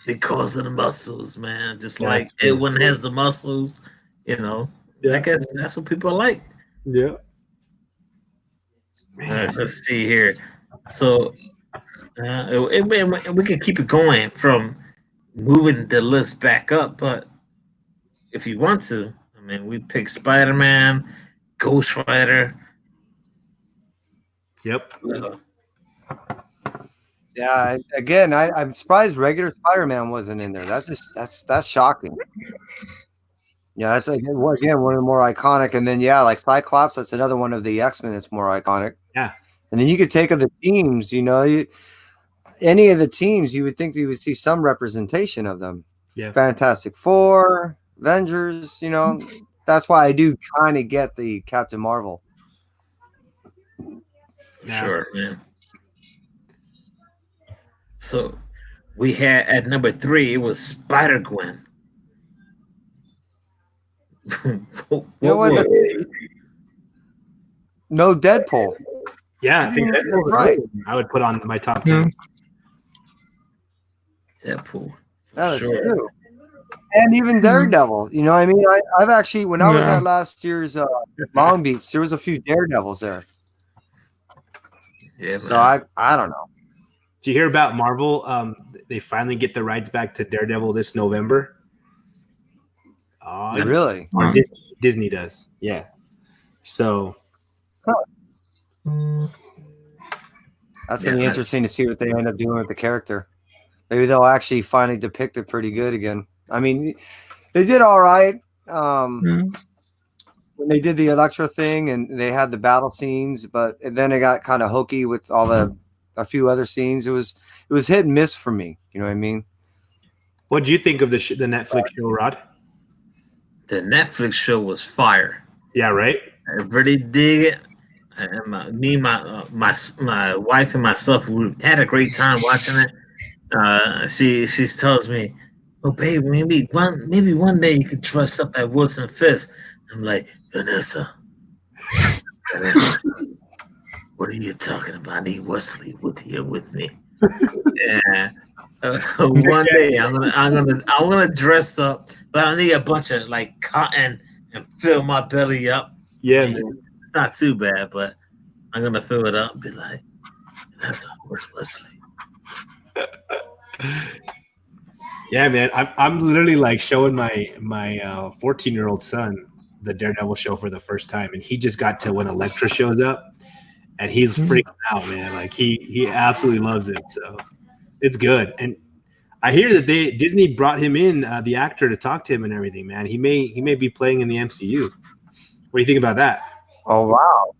[SPEAKER 1] Because of the muscles, man. Just
[SPEAKER 5] Yeah,
[SPEAKER 1] like
[SPEAKER 5] true.
[SPEAKER 1] Edwin has the muscles,
[SPEAKER 5] Yeah.
[SPEAKER 1] I guess that's what people like.
[SPEAKER 5] Yeah.
[SPEAKER 1] Let's see here. So we can keep it going from moving the list back up, but if you want to, I mean, we pick Spider-Man, Ghost Rider.
[SPEAKER 5] Yep.
[SPEAKER 6] Yeah, again, I'm surprised regular Spider-Man wasn't in there. That's shocking. Yeah, that's again one of the more iconic. And then like Cyclops, that's another one of the X-Men that's more iconic.
[SPEAKER 5] Yeah.
[SPEAKER 6] And then you could take of the teams, any of the teams, you would think you would see some representation of them.
[SPEAKER 5] Yeah.
[SPEAKER 6] Fantastic Four, Avengers, that's why I do kind of get the Captain Marvel.
[SPEAKER 5] Yeah.
[SPEAKER 1] Sure, man. So we had at number 3, it was Spider-Gwen.
[SPEAKER 6] No Deadpool.
[SPEAKER 5] Yeah, I think that's
[SPEAKER 6] Right.
[SPEAKER 5] I would put on my top 10.
[SPEAKER 1] Deadpool.
[SPEAKER 6] That is
[SPEAKER 1] Sure.
[SPEAKER 6] true. and even Daredevil. You know what I mean? I've actually, when I was
[SPEAKER 2] Yeah.
[SPEAKER 6] at last year's Long Beach, there was a few Daredevils there.
[SPEAKER 1] Yeah,
[SPEAKER 6] So
[SPEAKER 1] man.
[SPEAKER 6] I don't know.
[SPEAKER 5] Did you hear about Marvel? They finally get the rights back to Daredevil this November. Yeah.
[SPEAKER 6] Really?
[SPEAKER 5] Or Disney does. Yeah. So
[SPEAKER 6] That's
[SPEAKER 1] Yeah,
[SPEAKER 6] gonna be
[SPEAKER 1] that's-
[SPEAKER 6] interesting to see what they end up doing with the character. Maybe they'll actually finally depict it pretty good again. I mean, they did all right when they did the Elektra thing and they had the battle scenes, but then it got kind of hokey with a few other scenes. It was hit and miss for me. You know what I mean?
[SPEAKER 5] what do you think of the Netflix show, Rod?
[SPEAKER 1] The Netflix show was fire.
[SPEAKER 5] Yeah, right.
[SPEAKER 1] I really dig it. And my wife and myself, we had a great time watching it. She tells me, "Oh, babe, maybe one day you could dress up like Wilson Fisk." I'm like, Vanessa, what are you talking about? I need Wesley with me. Yeah. One day I'm gonna dress up, but I need a bunch of like cotton and fill my belly up.
[SPEAKER 5] Yeah,
[SPEAKER 1] And
[SPEAKER 5] man.
[SPEAKER 1] it's not too bad, but I'm gonna fill it up and be like, where's Wesley?
[SPEAKER 5] Yeah, man. I'm literally like showing my 14-year-old son the Daredevil show for the first time, and he just got to when Elektra shows up, and he's freaking out, man. Like he absolutely loves it. So it's good. And I hear that Disney brought him in, the actor, to talk to him and everything, man. He may be playing in the MCU. What do you think about that?
[SPEAKER 6] Oh wow!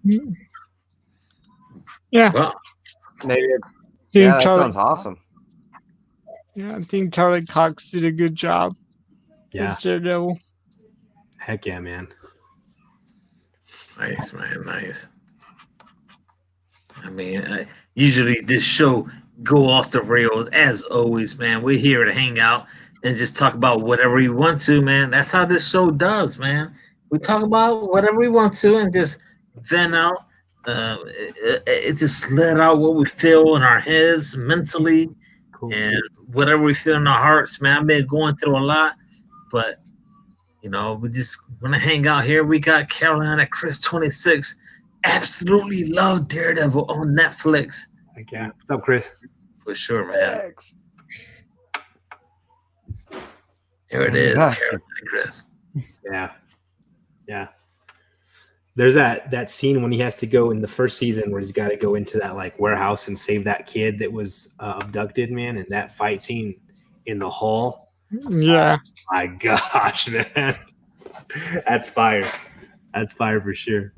[SPEAKER 2] Yeah.
[SPEAKER 1] Well,
[SPEAKER 6] Maybe.
[SPEAKER 2] I think
[SPEAKER 6] Yeah, that
[SPEAKER 2] Charlie,
[SPEAKER 6] sounds awesome.
[SPEAKER 2] yeah, I think Charlie Cox did a good job
[SPEAKER 5] Yeah.
[SPEAKER 2] as Daredevil.
[SPEAKER 5] Heck yeah, man.
[SPEAKER 1] nice, man, nice. I mean, usually this show go off the rails as always, man. We're here to hang out and just talk about whatever we want to, man. That's how this show does, man. We talk about whatever we want to and just vent out. It just let out what we feel in our heads mentally
[SPEAKER 5] Cool.
[SPEAKER 1] and whatever we feel in our hearts, man. I've been going through a lot, but you know, we just want to hang out here. We got Carolina Chris 26. Absolutely love Daredevil on Netflix.
[SPEAKER 5] Heck yeah. What's up, Chris?
[SPEAKER 1] For sure, man.
[SPEAKER 6] Thanks.
[SPEAKER 1] Here it is,
[SPEAKER 6] Exactly.
[SPEAKER 1] Carolina Chris.
[SPEAKER 5] Yeah. Yeah. There's that scene when he has to go in the first season where he's got to go into that like warehouse and save that kid that was abducted, man. And that fight scene in the hall.
[SPEAKER 2] Yeah.
[SPEAKER 5] My gosh, man. That's fire. That's fire for sure.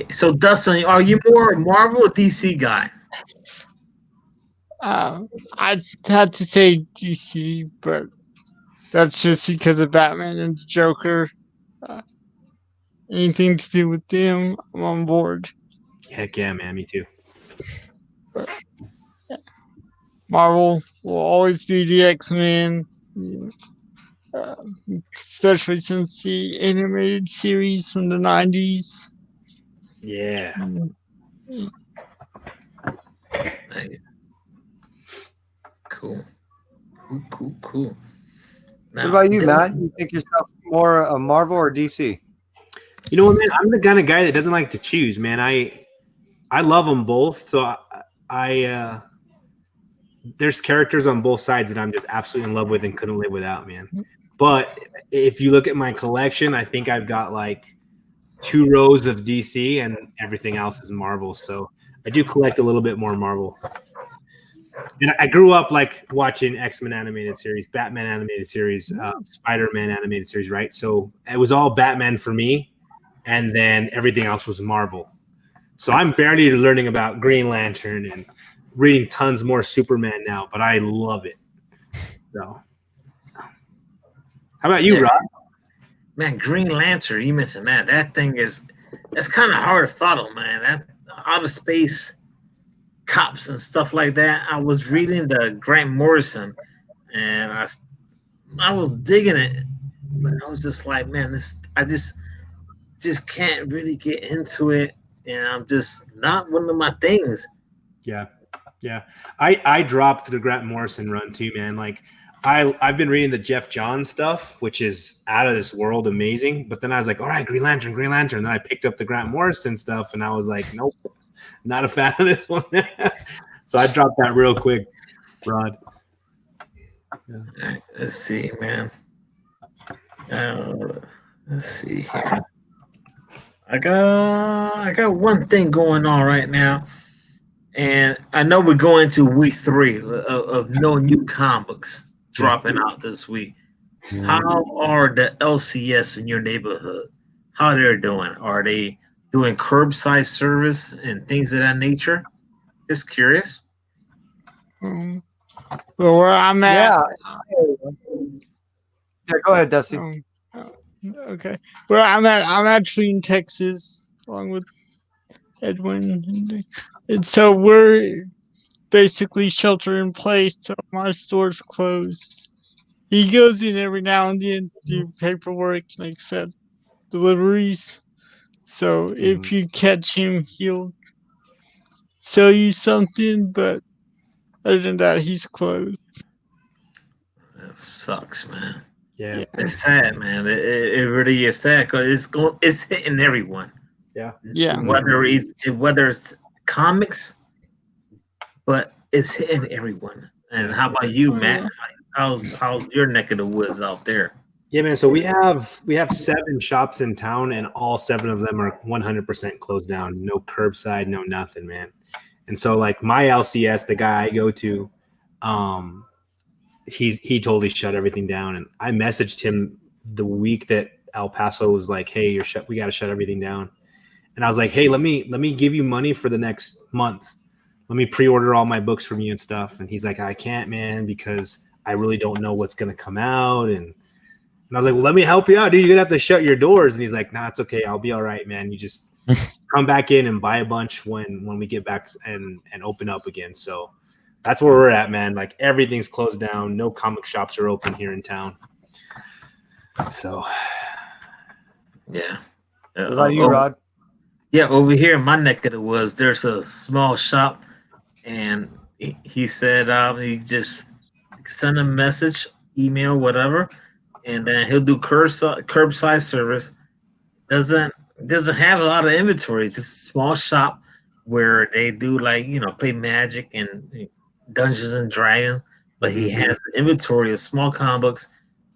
[SPEAKER 1] So, Dustin, are you more a Marvel or DC guy?
[SPEAKER 2] I had to say DC, but that's just because of Batman and the Joker. Anything to do with them, I'm on board.
[SPEAKER 5] Heck yeah, man. Me too.
[SPEAKER 2] Marvel will always be the X-Men, especially since the animated series from the 90s.
[SPEAKER 5] Yeah.
[SPEAKER 1] Like, cool. Now,
[SPEAKER 6] What about you, Matt? You think yourself more a Marvel or DC?
[SPEAKER 5] You know what, man? I'm the kind of guy that doesn't like to choose, man. I love them both. So I there's characters on both sides that I'm just absolutely in love with and couldn't live without, man. But if you look at my collection, I think I've got like 2 rows of DC and everything else is Marvel. So I do collect a little bit more Marvel. And I grew up like watching X-Men animated series, Batman animated series, Spider-Man animated series, right? So it was all Batman for me, and then everything else was Marvel. So I'm barely learning about Green Lantern and reading tons more Superman now, but I love it. So, how about you,
[SPEAKER 1] Yeah.
[SPEAKER 5] Rob?
[SPEAKER 1] Man, Green Lantern, you mentioned that. That's kind of hard to follow, man. That's outer space cops and stuff like that. I was reading the Grant Morrison, and I was digging it, but I was just like, man, I just can't really get into it, and I'm just not one of my things.
[SPEAKER 5] Yeah. I dropped the Grant Morrison run too, man. Like I've been reading the Jeff Johns stuff, which is out of this world amazing. But then I was like, all right, Green Lantern. Then I picked up the Grant Morrison stuff, and I was like, nope, not a fan of this one. So I dropped that real quick, Rod.
[SPEAKER 1] All right, let's see, man. Let's see here. I got one thing going on right now, and I know we're going to week 3 of no new comics dropping out this week. How are the LCS in your neighborhood? How they're doing? Are they doing curbside service and things of that nature? Just curious.
[SPEAKER 2] Well, where I'm at.
[SPEAKER 6] Yeah, go ahead, Dusty.
[SPEAKER 2] Okay. Where I'm actually in Texas, along with Edwin, and so we're basically shelter in place. So my store's closed. He goes in every now and then to do paperwork and accept deliveries. So if you catch him, he'll sell you something. But other than that, he's closed.
[SPEAKER 1] That sucks, man.
[SPEAKER 5] Yeah.
[SPEAKER 1] It's sad, man. It really is sad because it's hitting everyone.
[SPEAKER 2] Yeah.
[SPEAKER 1] Whether it's comics, but it's hitting everyone. And how about you, Matt? How's your neck of the woods out there?
[SPEAKER 5] Yeah, man. So we have 7 shops in town, and all 7 of them are 100% closed down. No curbside, no nothing, man. And so, like my LCS, the guy I go to, he totally shut everything down. And I messaged him the week that El Paso was like, "Hey, we got to shut everything down." And I was like, "Hey, let me give you money for the next month. Let me pre-order all my books from you and stuff." And he's like, "I can't, man, because I really don't know what's gonna come out." And I was like, "Well, let me help you out, dude. You're gonna have to shut your doors." And he's like, "Nah, it's okay. I'll be all right, man. You just come back in and buy a bunch when we get back and open up again." So that's where we're at, man. Like everything's closed down. No comic shops are open here in town. So
[SPEAKER 1] yeah.
[SPEAKER 6] What about you, Rod?
[SPEAKER 1] Yeah, over here in my neck of the woods, there's a small shop, and he said he just send a message, email, whatever, and then he'll do curbside service. Doesn't have a lot of inventory. It's a small shop where they do play Magic and Dungeons and Dragons, but he has an inventory of small comic books.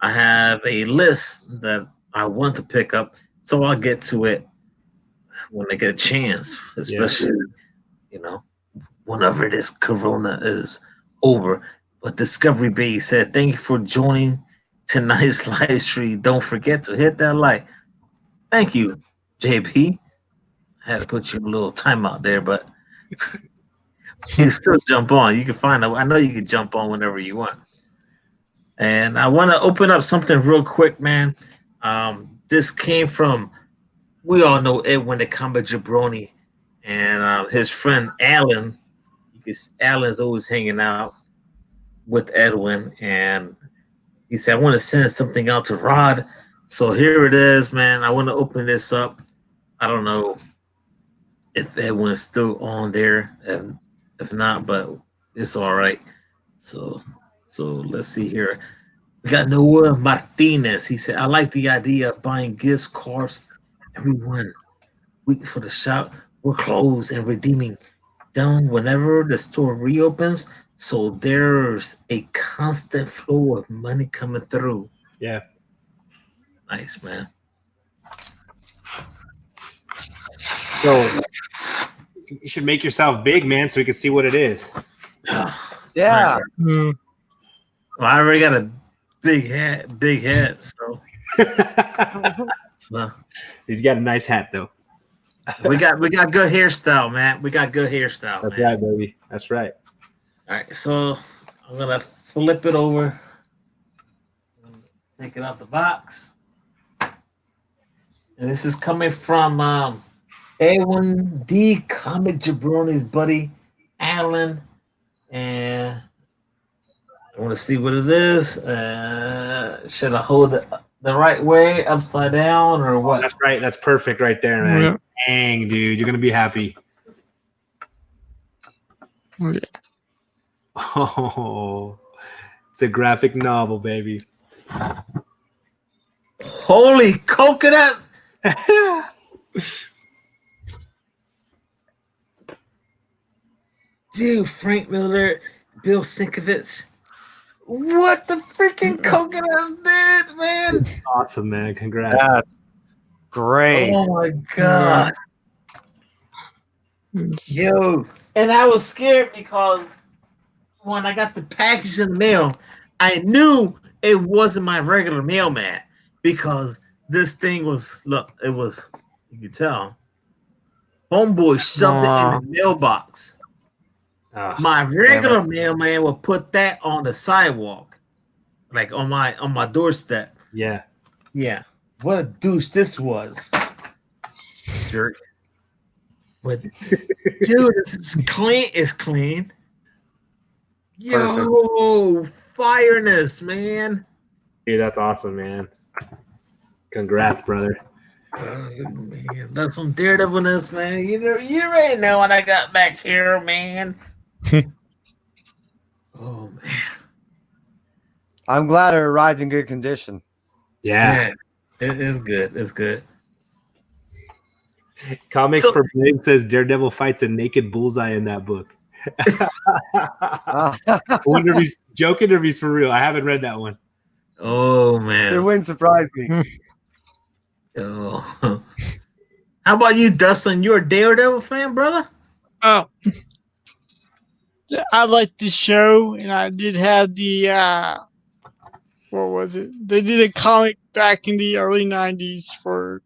[SPEAKER 1] I have a list that I want to pick up, so I'll get to it when I get a chance, especially whenever this Corona is over. But Discovery Bay said, "Thank you for joining tonight's live stream. Don't forget to hit that like." Thank you, JP. I had to put you in a little timeout there, but you can still jump on. You can find out. I know you can jump on whenever you want. And I want to open up something real quick, man. This came from, we all know Edwin the Comic Jabroni, and his friend Alan. Alan's always hanging out with Edwin, and he said, "I want to send something out to Rod." So here it is, man. I want to open this up. I don't know if Edwin's still on there, and if not, but it's all right. So let's see here. We got Noah Martinez. He said, "I like the idea of buying gift cards every 1 week for the shop. We're closed and redeeming them whenever the store reopens. So there's a constant flow of money coming through."
[SPEAKER 5] yeah.
[SPEAKER 1] Nice, man.
[SPEAKER 5] So you should make yourself big, man, so we can see what it is.
[SPEAKER 6] Yeah.
[SPEAKER 1] Well, I already got a big head, so
[SPEAKER 5] He's got a nice hat though.
[SPEAKER 1] we got good hairstyle, man. We got good hairstyle.
[SPEAKER 5] That's
[SPEAKER 1] man.
[SPEAKER 5] right, baby. That's right.
[SPEAKER 1] All right, so I'm gonna flip it over, take it out the box, and this is coming from A1D Comic Jabroni's buddy Alan, and I want to see what it is. Should I hold it the right way, upside down, or what?
[SPEAKER 5] That's right. That's perfect right there, man.
[SPEAKER 2] Yeah.
[SPEAKER 5] Dang, dude. You're going to be happy. Oh, It's a graphic novel, baby.
[SPEAKER 1] Holy coconuts! Dude, Frank Miller, Bill Sienkiewicz. What the freaking coconuts did, man?
[SPEAKER 5] Awesome, man. Congrats.
[SPEAKER 6] That's great.
[SPEAKER 1] Oh my god. Yo. And I was scared because when I got the package in the mail, I knew it wasn't my regular mailman because this thing was, look, it was, you could tell. Homeboy shoved it in the mailbox. My regular mailman would put that on the sidewalk, like on my doorstep.
[SPEAKER 5] Yeah.
[SPEAKER 1] Yeah. What a douche this was. Jerk. But dude, it's clean. It's clean. Yo, fireness, man.
[SPEAKER 5] Dude, that's awesome, man. Congrats, brother.
[SPEAKER 1] Oh, man, that's some daredevilness, man. You already know what I got back here, man. Oh man.
[SPEAKER 6] I'm glad it arrived in good condition.
[SPEAKER 5] Yeah.
[SPEAKER 1] It is good. It's good.
[SPEAKER 5] Comics for Big says Daredevil fights a naked bullseye in that book. I wonder if he's joking or if he's for real. I haven't read that one.
[SPEAKER 1] Oh man.
[SPEAKER 6] It wouldn't surprise me.
[SPEAKER 1] Oh. How about you, Dustin? You're a Daredevil fan, brother?
[SPEAKER 2] Oh, I like the show, and I did have the what was it? They did a comic back in the early '90s for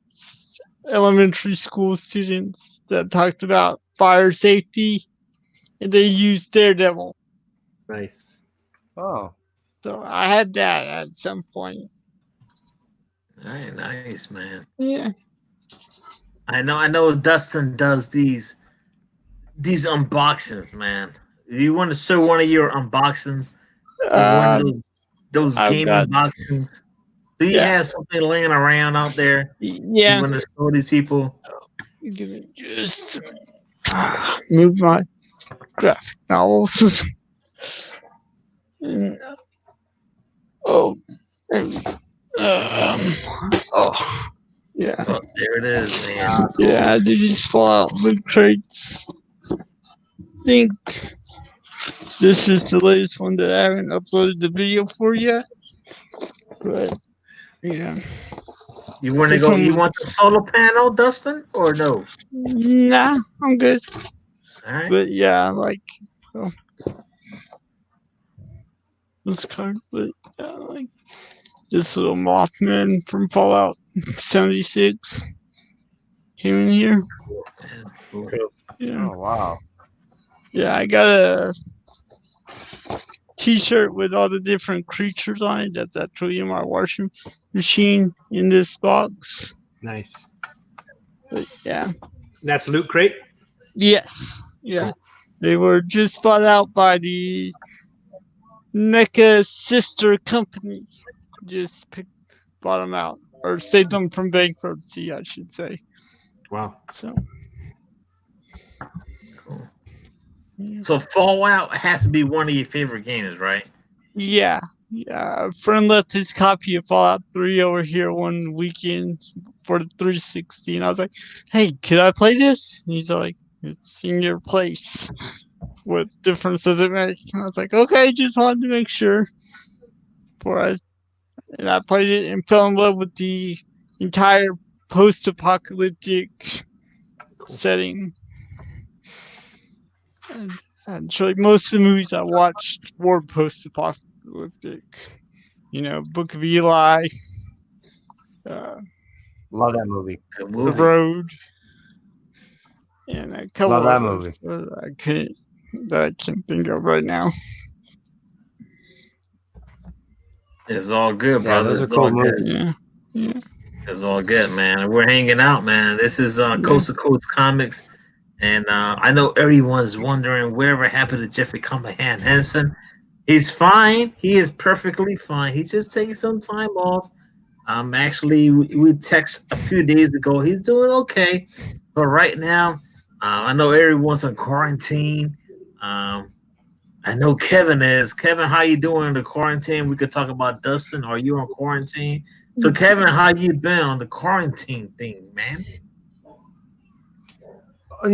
[SPEAKER 2] elementary school students that talked about fire safety, and they used Daredevil.
[SPEAKER 5] Nice.
[SPEAKER 6] Oh,
[SPEAKER 2] So I had that at some point.
[SPEAKER 1] Nice, man.
[SPEAKER 2] Yeah.
[SPEAKER 1] I know Dustin does these unboxings, man. Do you want to show one of your unboxings? One of those game unboxings? Do you have something laying around out there?
[SPEAKER 2] Yeah.
[SPEAKER 1] You want to show these people?
[SPEAKER 2] I'm gonna just move my graphic novels. And, yeah.
[SPEAKER 1] Oh, there it is, man.
[SPEAKER 2] Yeah, I did just fall out loot crates. I think this is the latest one that I haven't uploaded the video for yet. But yeah.
[SPEAKER 1] You want to go? You want the solar panel, Dustin, or no?
[SPEAKER 2] Nah, I'm good.
[SPEAKER 1] All right.
[SPEAKER 2] But yeah, like this card, but yeah, like this little Mothman from Fallout 76 came in here.
[SPEAKER 1] Cool.
[SPEAKER 2] Yeah.
[SPEAKER 6] oh wow.
[SPEAKER 2] Yeah, I got a t-shirt with all the different creatures on it. That's actually in my washing machine in this box.
[SPEAKER 5] Nice.
[SPEAKER 2] But yeah.
[SPEAKER 5] That's Loot Crate?
[SPEAKER 2] Yes. Yeah. They were just bought out by the NECA sister company. Just bought them out. Or saved them from bankruptcy, I should say.
[SPEAKER 5] Wow.
[SPEAKER 2] So.
[SPEAKER 1] Cool.
[SPEAKER 2] Yeah.
[SPEAKER 1] So Fallout has to be one of your favorite games, right?
[SPEAKER 2] Yeah. Yeah. A friend left his copy of Fallout 3 over here one weekend for the 360. And I was like, hey, could I play this? And he's like, it's in your place. What difference does it make? And I was like, okay, just wanted to make sure. And I played it and fell in love with the entire post-apocalyptic setting. And actually, most of the movies I watched were post-apocalyptic. You know, Book of Eli,
[SPEAKER 6] Love that movie.
[SPEAKER 1] Good
[SPEAKER 2] The
[SPEAKER 1] movie.
[SPEAKER 2] Road, and a couple
[SPEAKER 6] Love that
[SPEAKER 2] others
[SPEAKER 6] movie.
[SPEAKER 2] that I can't think of right now.
[SPEAKER 1] It's all good,
[SPEAKER 6] Yeah,
[SPEAKER 1] brother.
[SPEAKER 6] those are
[SPEAKER 1] It's
[SPEAKER 6] cool
[SPEAKER 1] all good.
[SPEAKER 6] movies.
[SPEAKER 2] Yeah.
[SPEAKER 1] It's all good, man. We're hanging out, man. This is Coast to Coast Comics. And I know everyone's wondering whatever happened to Jeffrey Cumberhan Henson. He's fine. He is perfectly fine. He's just taking some time off. Actually, we text a few days ago. He's doing okay. But right now, I know everyone's on quarantine. I know Kevin is. Kevin, how you doing in the quarantine? We could talk about Dustin. Are you on quarantine? So Kevin, how you been on the quarantine thing, man?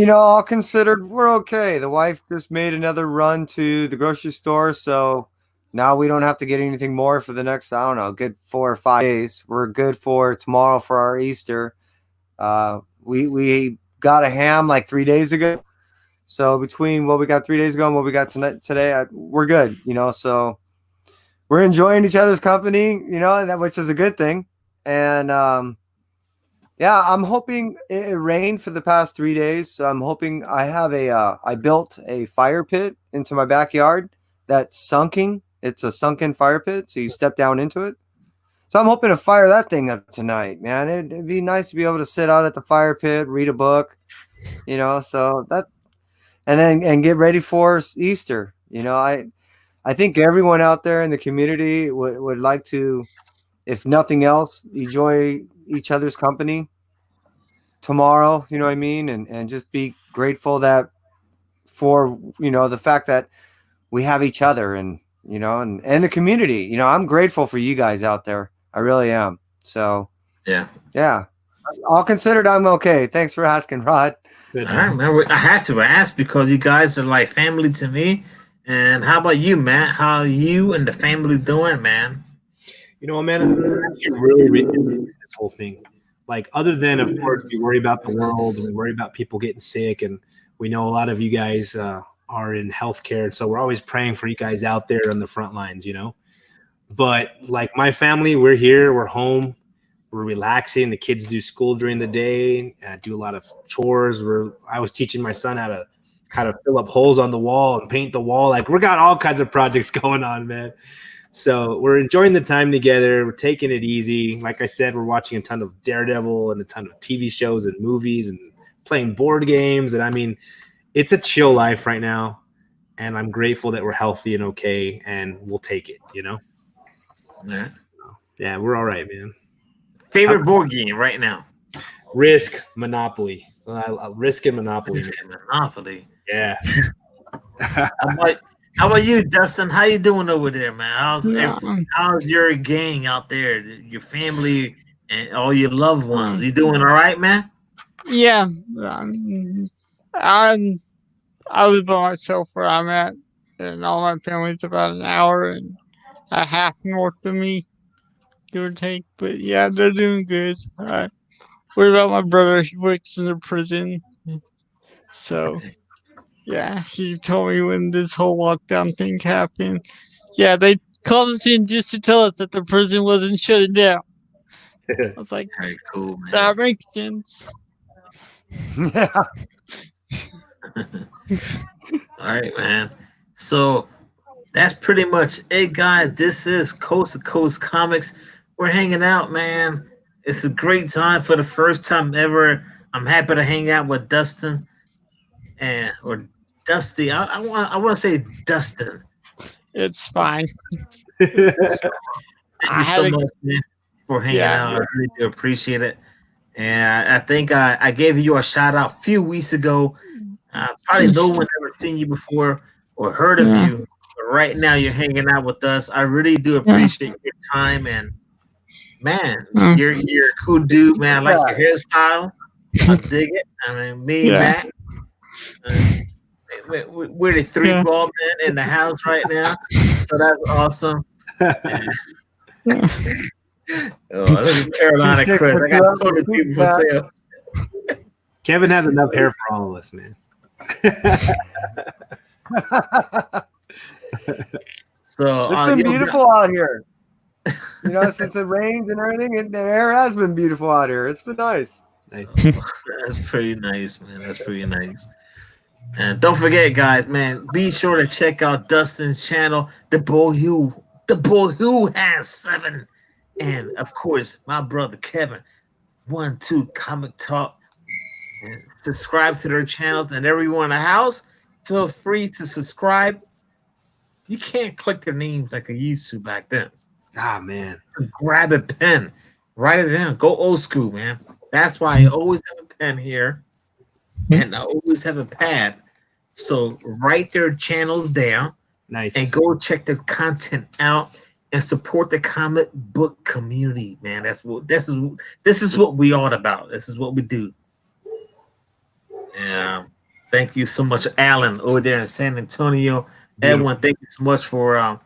[SPEAKER 6] All considered, we're okay. The wife just made another run to the grocery store, so now we don't have to get anything more for the next, I don't know, good 4 or 5 days. We're good for tomorrow for our Easter. We got a ham like 3 days ago. So between what we got 3 days ago and what we got today, we're good. So we're enjoying each other's company. Which is a good thing. And yeah, I'm hoping it rained for the past 3 days. So I'm hoping I built a fire pit into my backyard that's sunken. It's a sunken fire pit. So you step down into it. So I'm hoping to fire that thing up tonight, man. It'd be nice to be able to sit out at the fire pit, read a book, so that's, and get ready for Easter. I think everyone out there in the community would like to, if nothing else, enjoy each other's company tomorrow, you know what I mean? And just be grateful that for, the fact that we have each other and the community. I'm grateful for you guys out there. I really am. So yeah. All considered, I'm okay. Thanks for asking, Rod.
[SPEAKER 5] Good.
[SPEAKER 1] All right, man. I had to ask because you guys are like family to me. And how about you, Matt? How are you and the family doing, man?
[SPEAKER 5] Man, I'm actually really this whole thing. Like, other than, of course, we worry about the world and we worry about people getting sick, and we know a lot of you guys are in healthcare, and so we're always praying for you guys out there on the front lines, But like my family, we're here, we're home, we're relaxing. The kids do school during the day, do a lot of chores. I was teaching my son how to fill up holes on the wall and paint the wall. Like, we got all kinds of projects going on, man. So we're enjoying the time together. We're taking it easy. Like I said, we're watching a ton of Daredevil and a ton of TV shows and movies and playing board games. And I mean, it's a chill life right now. And I'm grateful that we're healthy and okay, and we'll take it,
[SPEAKER 1] Yeah.
[SPEAKER 5] Yeah, we're all right, man.
[SPEAKER 1] Favorite board game right now?
[SPEAKER 5] Risk, Monopoly. Risk and Monopoly.
[SPEAKER 1] Risk and Monopoly.
[SPEAKER 5] Yeah.
[SPEAKER 1] How about you, Dustin? How you doing over there, man? How's your gang out there? Your family and all your loved ones? You doing all right, man?
[SPEAKER 2] Yeah. I live by myself where I'm at, and all my family's about an hour and a half north of me, give or take. But yeah, they're doing good. What about my brother? He works in a prison. So yeah, he told me when this whole lockdown thing happened. Yeah, they called us in just to tell us that the prison wasn't shutting down. I was like,
[SPEAKER 1] Very cool, man.
[SPEAKER 2] that makes sense.
[SPEAKER 6] Yeah.
[SPEAKER 1] All right, man. So that's pretty much it, guys. This is Coast to Coast Comics. We're hanging out, man. It's a great time for the first time ever. I'm happy to hang out with Dustin or Dusty. I want to say Dustin.
[SPEAKER 2] It's fine.
[SPEAKER 1] Thank you so much, man, for hanging out. I really do appreciate it. And I think I gave you a shout out a few weeks ago. Probably no one ever seen you before or heard of you. But right now you're hanging out with us. I really do appreciate your time, and man, you're a cool dude, man. I like your hairstyle. I dig it. I mean, me and Matt, we're the three ball men in the house right now, so that's awesome. Oh, this is Carolina Chris. I got totally people for sale.
[SPEAKER 5] Kevin has enough hair for all of us, man.
[SPEAKER 6] So it's been beautiful out here. Since it rains and everything, and the air has been beautiful out here. It's been nice.
[SPEAKER 5] Nice.
[SPEAKER 1] That's pretty nice, man. That's pretty nice. And don't forget, guys, man, be sure to check out Dustin's channel, The Boy Who Has 7. And of course, my brother Kevin, 1-2 Comic Talk. And subscribe to their channels, and everyone in the house, feel free to subscribe. You can't click their names like I used to back then.
[SPEAKER 5] Ah, man.
[SPEAKER 1] So grab a pen, write it down, go old school, man. That's why I always have a pen here, and I always have a pad. So write their channels down,
[SPEAKER 5] Nice.
[SPEAKER 1] And go check the content out and support the comic book community, man. This is what we all about. This is what we do. Yeah. Thank you so much, Alan, over there in San Antonio. Everyone, thank you so much for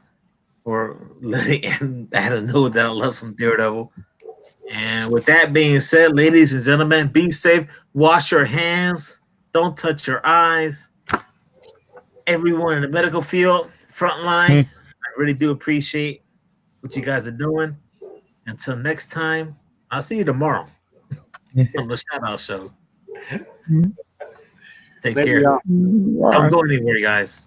[SPEAKER 1] letting Adam know that I love some Daredevil. And with that being said, ladies and gentlemen, be safe. Wash your hands. Don't touch your eyes. Everyone in the medical field, front line, I really do appreciate what you guys are doing. Until next time, I'll see you tomorrow on the Shout Out Show. Take care.
[SPEAKER 2] Wow.
[SPEAKER 1] Don't go anywhere, guys.